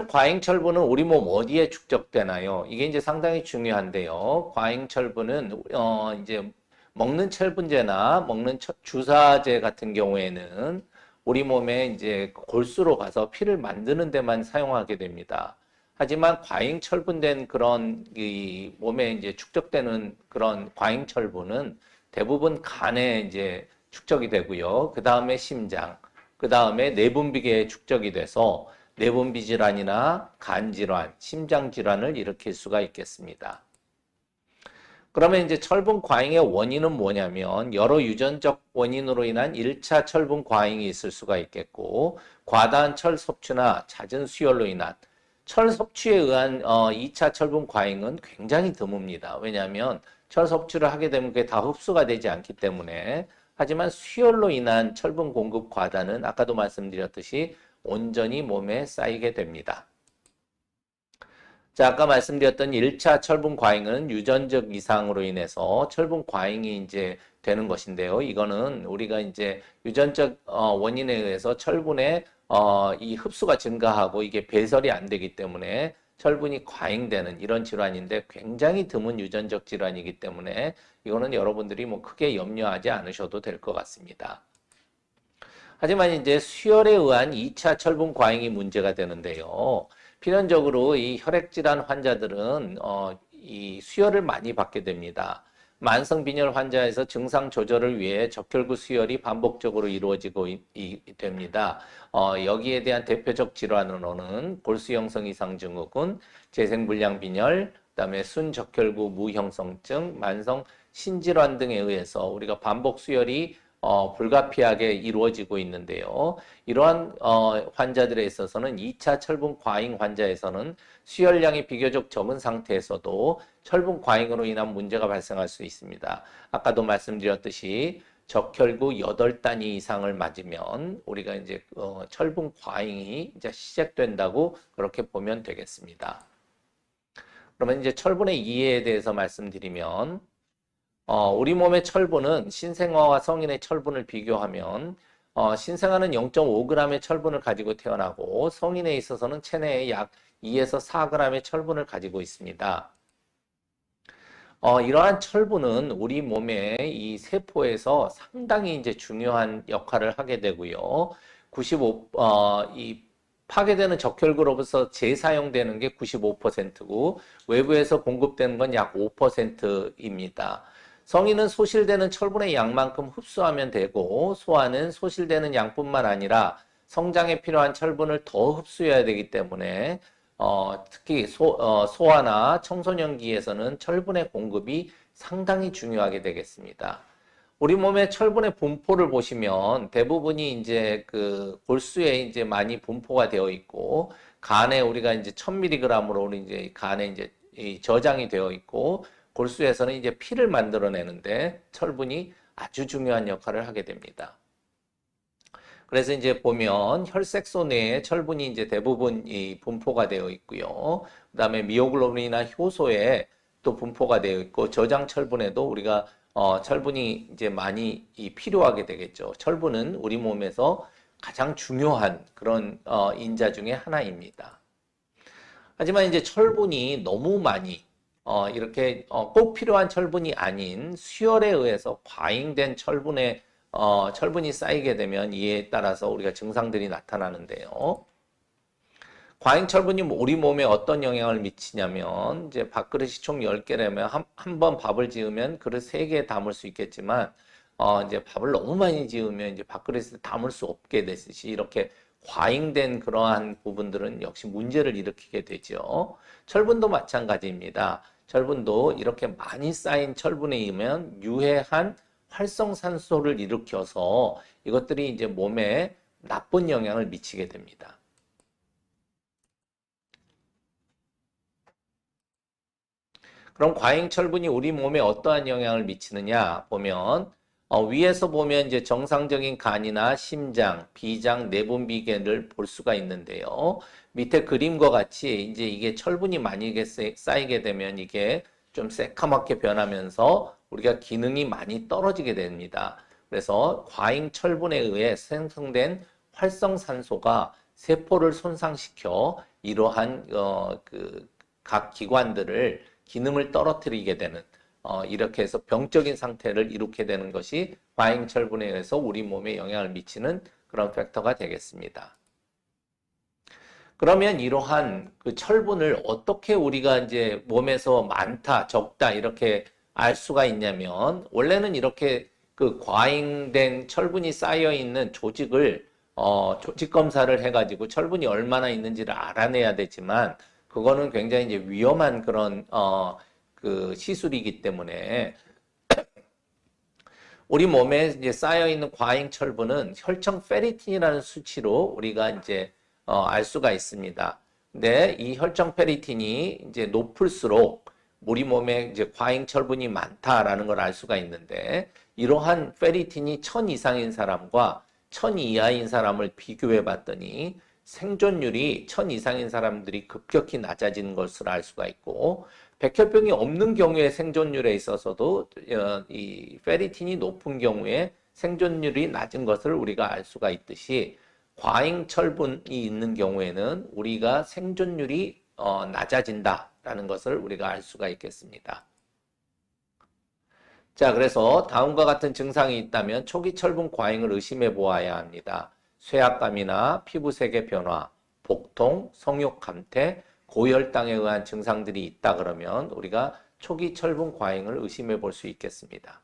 과잉 철분은 우리 몸 어디에 축적되나요? 이게 이제 상당히 중요한데요. 과잉 철분은 이제 먹는 철분제나 먹는 주사제 같은 경우에는 우리 몸에 이제 골수로 가서 피를 만드는 데만 사용하게 됩니다. 하지만 과잉 철분된 그런 이 몸에 이제 축적되는 그런 과잉 철분은 대부분 간에 이제 축적이 되고요. 그 다음에 심장, 그 다음에 내분비계에 축적이 돼서 내분비 질환이나 간 질환, 심장 질환을 일으킬 수가 있겠습니다. 그러면 이제 철분 과잉의 원인은 뭐냐면, 여러 유전적 원인으로 인한 1차 철분 과잉이 있을 수가 있겠고, 과다한 철 섭취나 잦은 수혈로 인한 철 섭취에 의한 2차 철분 과잉은 굉장히 드뭅니다. 왜냐하면 철 섭취를 하게 되면 그게 다 흡수가 되지 않기 때문에. 하지만 수혈로 인한 철분 공급 과다는 아까도 말씀드렸듯이 온전히 몸에 쌓이게 됩니다. 자, 아까 말씀드렸던 1차 철분 과잉은 유전적 이상으로 인해서 철분 과잉이 이제 되는 것인데요. 이거는 우리가 이제 유전적 원인에 의해서 철분의 이 흡수가 증가하고 이게 배설이 안 되기 때문에 철분이 과잉되는 이런 질환인데, 굉장히 드문 유전적 질환이기 때문에 이거는 여러분들이 뭐 크게 염려하지 않으셔도 될 것 같습니다. 하지만 이제 수혈에 의한 2차 철분 과잉이 문제가 되는데요. 필연적으로 이 혈액질환 환자들은 이 수혈을 많이 받게 됩니다. 만성빈혈 환자에서 증상 조절을 위해 적혈구 수혈이 반복적으로 이루어지고 됩니다. 여기에 대한 대표적 질환으로는 골수 형성 이상 증후군, 재생불량 빈혈, 그다음에 순적혈구 무형성증, 만성 신질환 등에 의해서 우리가 반복 수혈이 불가피하게 이루어지고 있는데요. 이러한 환자들에 있어서는 2차 철분 과잉 환자에서는 수혈량이 비교적 적은 상태에서도 철분 과잉으로 인한 문제가 발생할 수 있습니다. 아까도 말씀드렸듯이 적혈구 8단위 이상을 맞으면 우리가 이제 철분 과잉이 이제 시작된다고 그렇게 보면 되겠습니다. 그러면 이제 철분의 이해에 대해서 말씀드리면 우리 몸의 철분은 신생아와 성인의 철분을 비교하면 신생아는 0.5g의 철분을 가지고 태어나고 성인에 있어서는 체내에 약 2에서 4g의 철분을 가지고 있습니다. 이러한 철분은 우리 몸의 이 세포에서 상당히 이제 중요한 역할을 하게 되고요. 이 파괴되는 적혈구로부터 재사용되는 게 95%고 외부에서 공급되는 건 약 5%입니다. 성인은 소실되는 철분의 양만큼 흡수하면 되고 소아는 소실되는 양뿐만 아니라 성장에 필요한 철분을 더 흡수해야 되기 때문에 특히 소아나 청소년기에서는 철분의 공급이 상당히 중요하게 되겠습니다. 우리 몸의 철분의 분포를 보시면 대부분이 이제 그 골수에 이제 많이 분포가 되어 있고 간에 우리가 이제 1000mg으로 이제 간에 이제 저장이 되어 있고 골수에서는 이제 피를 만들어내는데 철분이 아주 중요한 역할을 하게 됩니다. 그래서 이제 보면 혈색소 내에 철분이 이제 대부분 이 분포가 되어 있고요. 그다음에 미오글로빈이나 효소에 또 분포가 되어 있고 저장 철분에도 우리가 철분이 이제 많이 필요하게 되겠죠. 철분은 우리 몸에서 가장 중요한 그런 인자 중에 하나입니다. 하지만 이제 철분이 너무 많이 이렇게 꼭 필요한 철분이 아닌 수혈에 의해서 과잉된 철분이 쌓이게 되면 이에 따라서 우리가 증상들이 나타나는데요. 과잉 철분이 우리 몸에 어떤 영향을 미치냐면 이제 밥그릇이 총 10개라면 한 번 밥을 지으면 그릇 3개 담을 수 있겠지만 이제 밥을 너무 많이 지으면 이제 밥그릇에 담을 수 없게 되듯이 이렇게 과잉된 그러한 부분들은 역시 문제를 일으키게 되죠. 철분도 마찬가지입니다. 철분도 이렇게 많이 쌓인 철분에 의하면 유해한 활성산소를 일으켜서 이것들이 이제 몸에 나쁜 영향을 미치게 됩니다. 그럼 과잉 철분이 우리 몸에 어떠한 영향을 미치느냐 보면 위에서 보면 이제 정상적인 간이나 심장, 비장, 내분비계를 볼 수가 있는데요. 밑에 그림과 같이 이제 이게 철분이 많이 쌓이게 되면 이게 좀 새카맣게 변하면서 우리가 기능이 많이 떨어지게 됩니다. 그래서 과잉 철분에 의해 생성된 활성산소가 세포를 손상시켜 이러한 각 기관들을 기능을 떨어뜨리게 되는 이렇게 해서 병적인 상태를 이루게 되는 것이 과잉 철분에 의해서 우리 몸에 영향을 미치는 그런 팩터가 되겠습니다. 그러면 이러한 그 철분을 어떻게 우리가 이제 몸에서 많다, 적다 이렇게 알 수가 있냐면 원래는 이렇게 그 과잉된 철분이 쌓여 있는 조직을 조직 검사를 해가지고 철분이 얼마나 있는지를 알아내야 되지만 그거는 굉장히 이제 위험한 그런 그 시술이기 때문에 우리 몸에 이제 쌓여 있는 과잉 철분은 혈청 페리틴이라는 수치로 우리가 이제 알 수가 있습니다. 근데 이 혈청 페리틴이 이제 높을수록 우리 몸에 이제 과잉 철분이 많다라는 걸 알 수가 있는데 이러한 페리틴이 1000 이상인 사람과 1000 이하인 사람을 비교해 봤더니 생존율이 1000 이상인 사람들이 급격히 낮아지는 것을 알 수가 있고 백혈병이 없는 경우에 생존율에 있어서도 이 페리틴이 높은 경우에 생존율이 낮은 것을 우리가 알 수가 있듯이 과잉 철분이 있는 경우에는 우리가 생존율이 낮아진다라는 것을 우리가 알 수가 있겠습니다. 자, 그래서 다음과 같은 증상이 있다면 초기 철분 과잉을 의심해 보아야 합니다. 쇠약감이나 피부색의 변화, 복통, 성욕 감퇴, 고혈당에 의한 증상들이 있다 그러면 우리가 초기 철분 과잉을 의심해 볼 수 있겠습니다.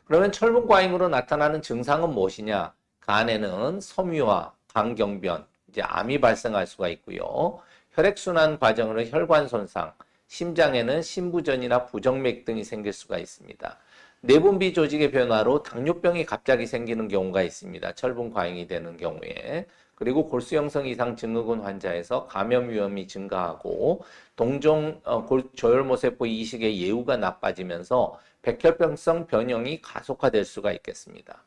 그러면 철분 과잉으로 나타나는 증상은 무엇이냐? 간에는 섬유화, 간경변, 이제 암이 발생할 수가 있고요. 혈액순환 과정으로 혈관 손상, 심장에는 심부전이나 부정맥 등이 생길 수가 있습니다. 내분비 조직의 변화로 당뇨병이 갑자기 생기는 경우가 있습니다. 철분 과잉이 되는 경우에. 그리고 골수형성 이상 증후군 환자에서 감염 위험이 증가하고 동종 저혈모세포 이식의 예후가 나빠지면서 백혈병성 변형이 가속화될 수가 있겠습니다.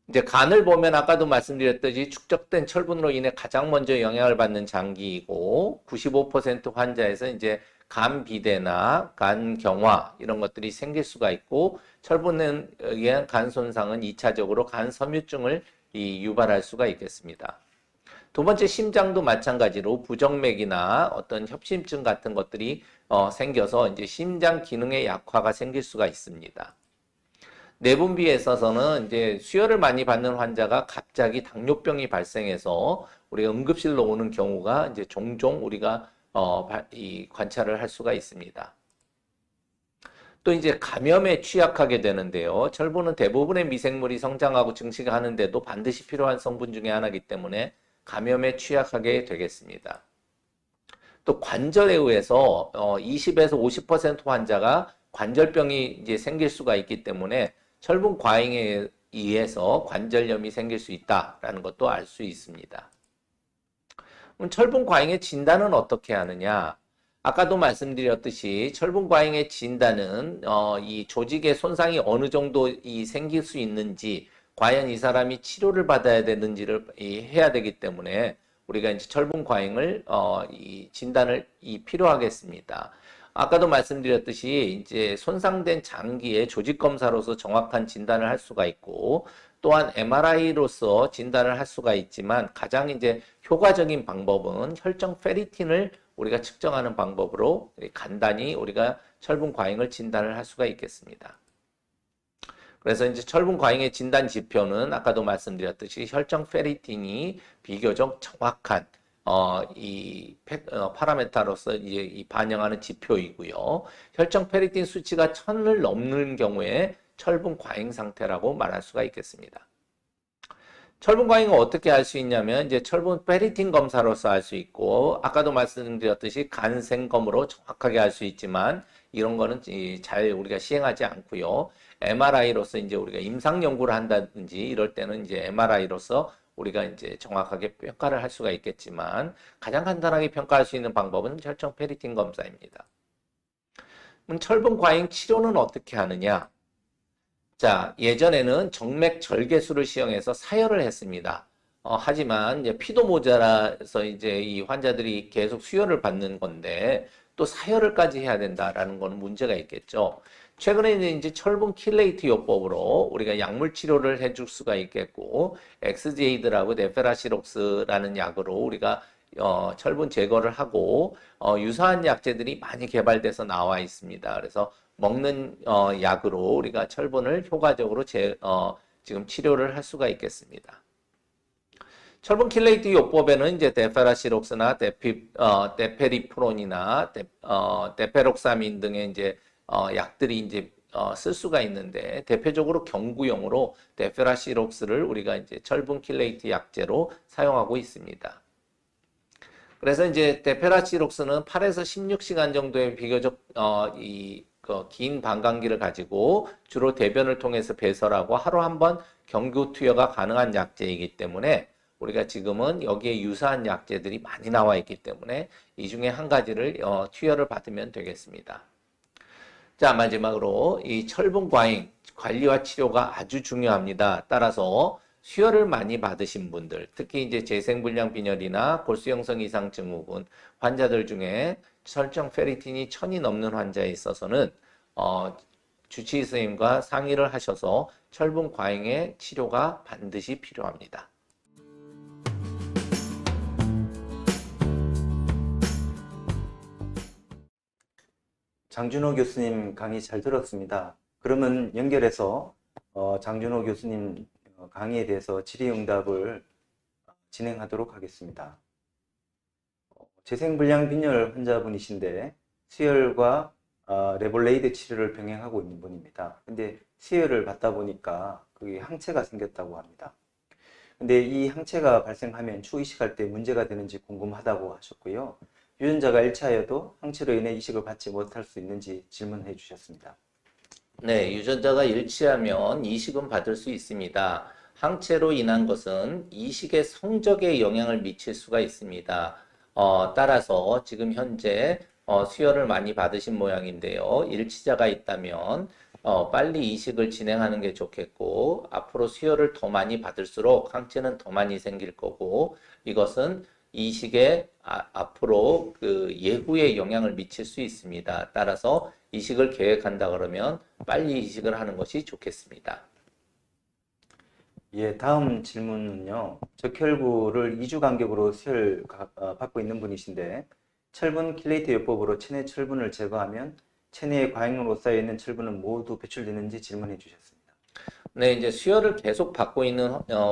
이제 간을 보면 아까도 말씀드렸듯이 축적된 철분으로 인해 가장 먼저 영향을 받는 장기이고 95% 환자에서 이제 간 비대나 간 경화 이런 것들이 생길 수가 있고 철분에 의한 간 손상은 2차적으로 간 섬유증을 유발할 수가 있겠습니다. 두 번째 심장도 마찬가지로 부정맥이나 어떤 협심증 같은 것들이 생겨서 이제 심장 기능의 약화가 생길 수가 있습니다. 내분비에 있어서는 이제 수혈을 많이 받는 환자가 갑자기 당뇨병이 발생해서 우리가 응급실로 오는 경우가 이제 종종 우리가 관찰을 할 수가 있습니다. 또 이제 감염에 취약하게 되는데요. 철분은 대부분의 미생물이 성장하고 증식하는데도 반드시 필요한 성분 중에 하나이기 때문에 감염에 취약하게 되겠습니다. 또 관절에 의해서 20에서 50% 환자가 관절병이 이제 생길 수가 있기 때문에 철분 과잉에 의해서 관절염이 생길 수 있다라는 것도 알 수 있습니다. 그럼 철분 과잉의 진단은 어떻게 하느냐? 아까도 말씀드렸듯이 철분 과잉의 진단은 이 조직의 손상이 어느 정도 생길 수 있는지, 과연 이 사람이 치료를 받아야 되는지를 해야 되기 때문에 우리가 이제 철분 과잉을 이 진단을 필요하겠습니다. 아까도 말씀드렸듯이 이제 손상된 장기의 조직 검사로서 정확한 진단을 할 수가 있고, 또한 MRI로서 진단을 할 수가 있지만 가장 이제 효과적인 방법은 혈중 페리틴을 우리가 측정하는 방법으로 간단히 우리가 철분 과잉을 진단을 할 수가 있겠습니다. 그래서 이제 철분 과잉의 진단 지표는 아까도 말씀드렸듯이 혈중 페리틴이 비교적 정확한 파라메타로서 이제 반영하는 지표이고요. 혈중 페리틴 수치가 1000을 넘는 경우에 철분 과잉 상태라고 말할 수가 있겠습니다. 철분 과잉을 어떻게 알 수 있냐면 이제 철분 페리틴 검사로서 알 수 있고, 아까도 말씀드렸듯이 간생검으로 정확하게 알 수 있지만 이런 거는 잘 우리가 시행하지 않고요. MRI로서 이제 우리가 임상 연구를 한다든지 이럴 때는 이제 MRI로서 우리가 이제 정확하게 평가를 할 수가 있겠지만 가장 간단하게 평가할 수 있는 방법은 혈중 페리틴 검사입니다. 그럼 철분 과잉 치료는 어떻게 하느냐? 자, 예전에는 정맥 절개술을 시행해서 사혈을 했습니다. 하지만 이제 피도 모자라서 이제 이 환자들이 계속 수혈을 받는 건데 또 사혈을까지 해야 된다라는 건 문제가 있겠죠. 최근에는 이제 철분 킬레이트 요법으로 우리가 약물 치료를 해줄 수가 있겠고, 엑스제이드라고 데페라시록스라는 약으로 우리가 철분 제거를 하고 유사한 약제들이 많이 개발돼서 나와 있습니다. 그래서 먹는 약으로 우리가 철분을 효과적으로 지금 치료를 할 수가 있겠습니다. 철분 킬레이트 요법에는 이제 데페라시록스나 데페리프론이나 데페록사민 등의 이제 약들이 이제 쓸 수가 있는데, 대표적으로 경구용으로 데페라시록스를 우리가 이제 철분 킬레이트 약제로 사용하고 있습니다. 그래서 이제 데페라시록스는 8에서 16시간 정도의 비교적 긴 방광기를 가지고 주로 대변을 통해서 배설하고 하루 한 번 경구 투여가 가능한 약제이기 때문에 우리가 지금은 여기에 유사한 약제들이 많이 나와 있기 때문에 이 중에 한 가지를 투여를 받으면 되겠습니다. 자, 마지막으로 이 철분 과잉 관리와 치료가 아주 중요합니다. 따라서 수혈을 많이 받으신 분들, 특히 이제 재생불량 빈혈이나 골수형성 이상 증후군 환자들 중에 혈중 페리틴이 1000이 넘는 환자에 있어서는 주치의 선생님과 상의를 하셔서 철분 과잉의 치료가 반드시 필요합니다. 장준호 교수님 강의 잘 들었습니다. 그러면 연결해서 장준호 교수님 강의에 대해서 질의응답을 진행하도록 하겠습니다. 재생불량 빈혈 환자분이신데 수혈과 레볼레이드 치료를 병행하고 있는 분입니다. 근데 수혈을 받다 보니까 그게 항체가 생겼다고 합니다. 근데 이 항체가 발생하면 추후 이식할 때 문제가 되는지 궁금하다고 하셨고요. 유전자가 일치하여도 항체로 인해 이식을 받지 못할 수 있는지 질문해 주셨습니다. 네, 유전자가 일치하면 이식은 받을 수 있습니다. 항체로 인한 것은 이식의 성적에 영향을 미칠 수가 있습니다. 따라서 지금 현재 수혈을 많이 받으신 모양인데요. 일치자가 있다면 빨리 이식을 진행하는 게 좋겠고, 앞으로 수혈을 더 많이 받을수록 항체는 더 많이 생길 거고, 이것은 이식에 앞으로 그 예후에 영향을 미칠 수 있습니다. 따라서 이식을 계획한다 그러면 빨리 이식을 하는 것이 좋겠습니다. 예, 다음 질문은요. 적혈구를 2주 간격으로 수혈 받고 있는 분이신데 철분 킬레이트 요법으로 체내 철분을 제거하면 체내에 과잉으로 쌓여 있는 철분은 모두 배출되는지 질문해 주셨습니다. 네, 이제 수혈을 계속 받고 있는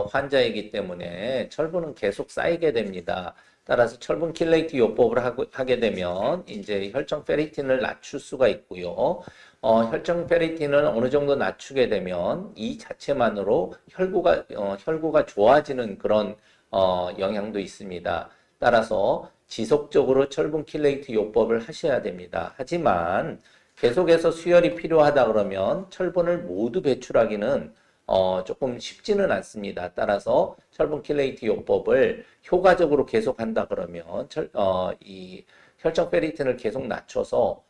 환자이기 때문에 철분은 계속 쌓이게 됩니다. 따라서 철분 킬레이트 요법을 하게 되면 이제 혈청 페리틴을 낮출 수가 있고요. 혈청 페리틴을 어느 정도 낮추게 되면 이 자체만으로 혈구가 좋아지는 그런 영향도 있습니다. 따라서 지속적으로 철분 킬레이트 요법을 하셔야 됩니다. 하지만 계속해서 수혈이 필요하다 그러면 철분을 모두 배출하기는 조금 쉽지는 않습니다. 따라서 철분 킬레이트 요법을 효과적으로 계속한다 그러면 이 혈청 페리틴을 계속 낮춰서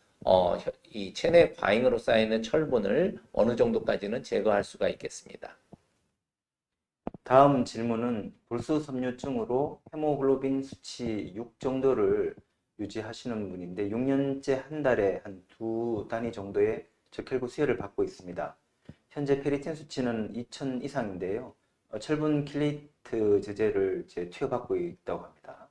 이 체내 과잉으로 쌓이는 철분을 어느 정도까지는 제거할 수가 있겠습니다. 다음 질문은 불수섬유증으로 헤모글로빈 수치 6 정도를 유지하시는 분인데 6년째 한 달에 한 2단위 정도의 적혈구 수혈을 받고 있습니다. 현재 페리틴 수치는 2000 이상인데요. 철분 킬레이트 제제를 투여받고 있다고 합니다.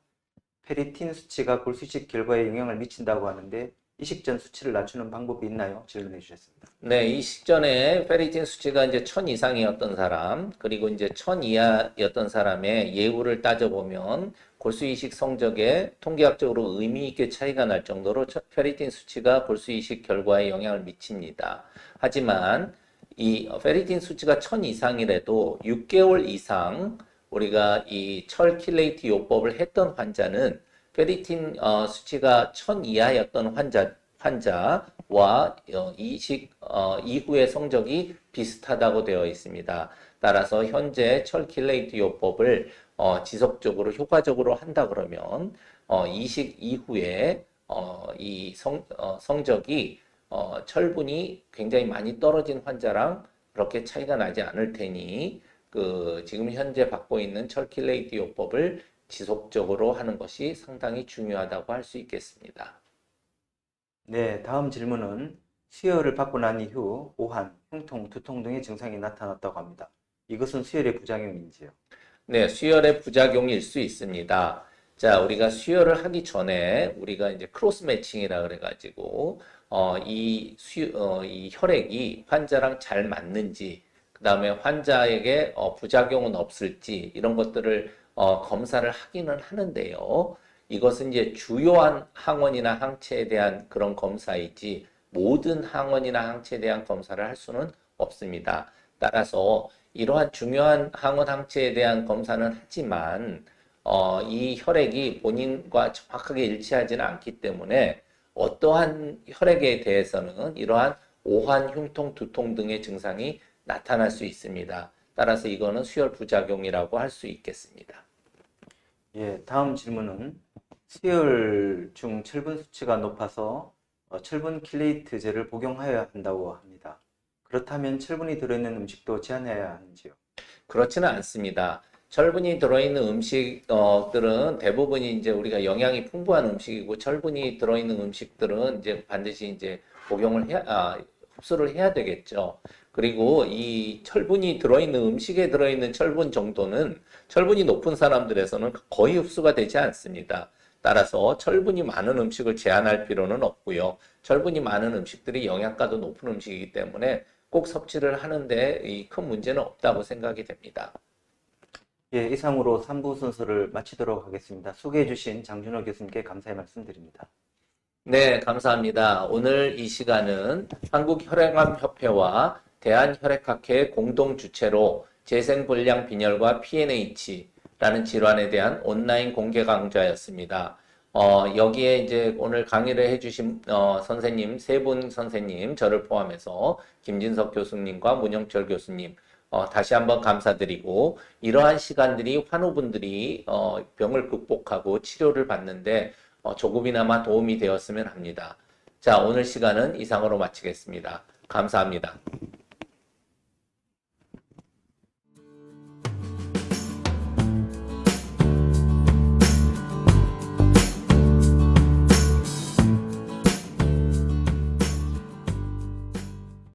페리틴 수치가 골수식 결과에 영향을 미친다고 하는데 이식 전 수치를 낮추는 방법이 있나요? 질문해 주셨습니다. 네, 이식 전에 페리틴 수치가 이제 1000 이상이었던 사람, 그리고 이제 1000 이하였던 사람의 예후를 따져보면 골수 이식 성적에 통계학적으로 의미 있게 차이가 날 정도로 페리틴 수치가 골수 이식 결과에 영향을 미칩니다. 하지만 이 페리틴 수치가 1000 이상이라도 6개월 이상 우리가 이 철 킬레이트 요법을 했던 환자는 페리틴 수치가 1000 이하였던 환자와 이식 이후의 성적이 비슷하다고 되어 있습니다. 따라서 현재 철 킬레이트 요법을 지속적으로 효과적으로 한다 그러면 이식 이후에 이 성적이 철분이 굉장히 많이 떨어진 환자랑 그렇게 차이가 나지 않을 테니 지금 현재 받고 있는 철 킬레이트 요법을 지속적으로 하는 것이 상당히 중요하다고 할 수 있겠습니다. 네, 다음 질문은 수혈을 받고 난 이후 오한, 흉통, 두통 등의 증상이 나타났다고 합니다. 이것은 수혈의 부작용인지요? 네, 수혈의 부작용일 수 있습니다. 자, 우리가 수혈을 하기 전에 우리가 이제 크로스 매칭이라 그래가지고 이 혈액이 환자랑 잘 맞는지, 그 다음에 환자에게 부작용은 없을지 이런 것들을 검사를 하기는 하는데요. 이것은 이제 주요한 항원이나 항체에 대한 그런 검사이지 모든 항원이나 항체에 대한 검사를 할 수는 없습니다. 따라서 이러한 중요한 항원 항체에 대한 검사는 하지만 이 혈액이 본인과 정확하게 일치하지는 않기 때문에 어떠한 혈액에 대해서는 이러한 오한, 흉통, 두통 등의 증상이 나타날 수 있습니다. 따라서 이거는 수혈 부작용이라고 할 수 있겠습니다. 예, 다음 질문은 수혈 중 철분 수치가 높아서 철분 킬레이트제를 복용하여야 한다고 합니다. 그렇다면 철분이 들어있는 음식도 제한해야 하는지요? 그렇지는 않습니다. 철분이 들어있는 음식들은 대부분이 이제 우리가 영양이 풍부한 음식이고 철분이 들어있는 음식들은 이제 반드시 이제 흡수를 해야 되겠죠. 그리고 이 철분이 들어있는 음식에 들어있는 철분 정도는 철분이 높은 사람들에서는 거의 흡수가 되지 않습니다. 따라서 철분이 많은 음식을 제한할 필요는 없고요. 철분이 많은 음식들이 영양가도 높은 음식이기 때문에 꼭 섭취를 하는데 큰 문제는 없다고 생각이 됩니다. 예, 이상으로 3부 순서를 마치도록 하겠습니다. 소개해 주신 장준호 교수님께 감사의 말씀드립니다. 네, 감사합니다. 오늘 이 시간은 한국혈액암협회와 대한혈액학회 공동 주최로 재생불량 빈혈과 PNH라는 질환에 대한 온라인 공개 강좌였습니다. 여기에 이제 오늘 강의를 해주신 선생님, 세 분 선생님, 저를 포함해서 김진석 교수님과 문영철 교수님, 다시 한번 감사드리고, 이러한 시간들이 환우분들이 병을 극복하고 치료를 받는데 조금이나마 도움이 되었으면 합니다. 자, 오늘 시간은 이상으로 마치겠습니다. 감사합니다.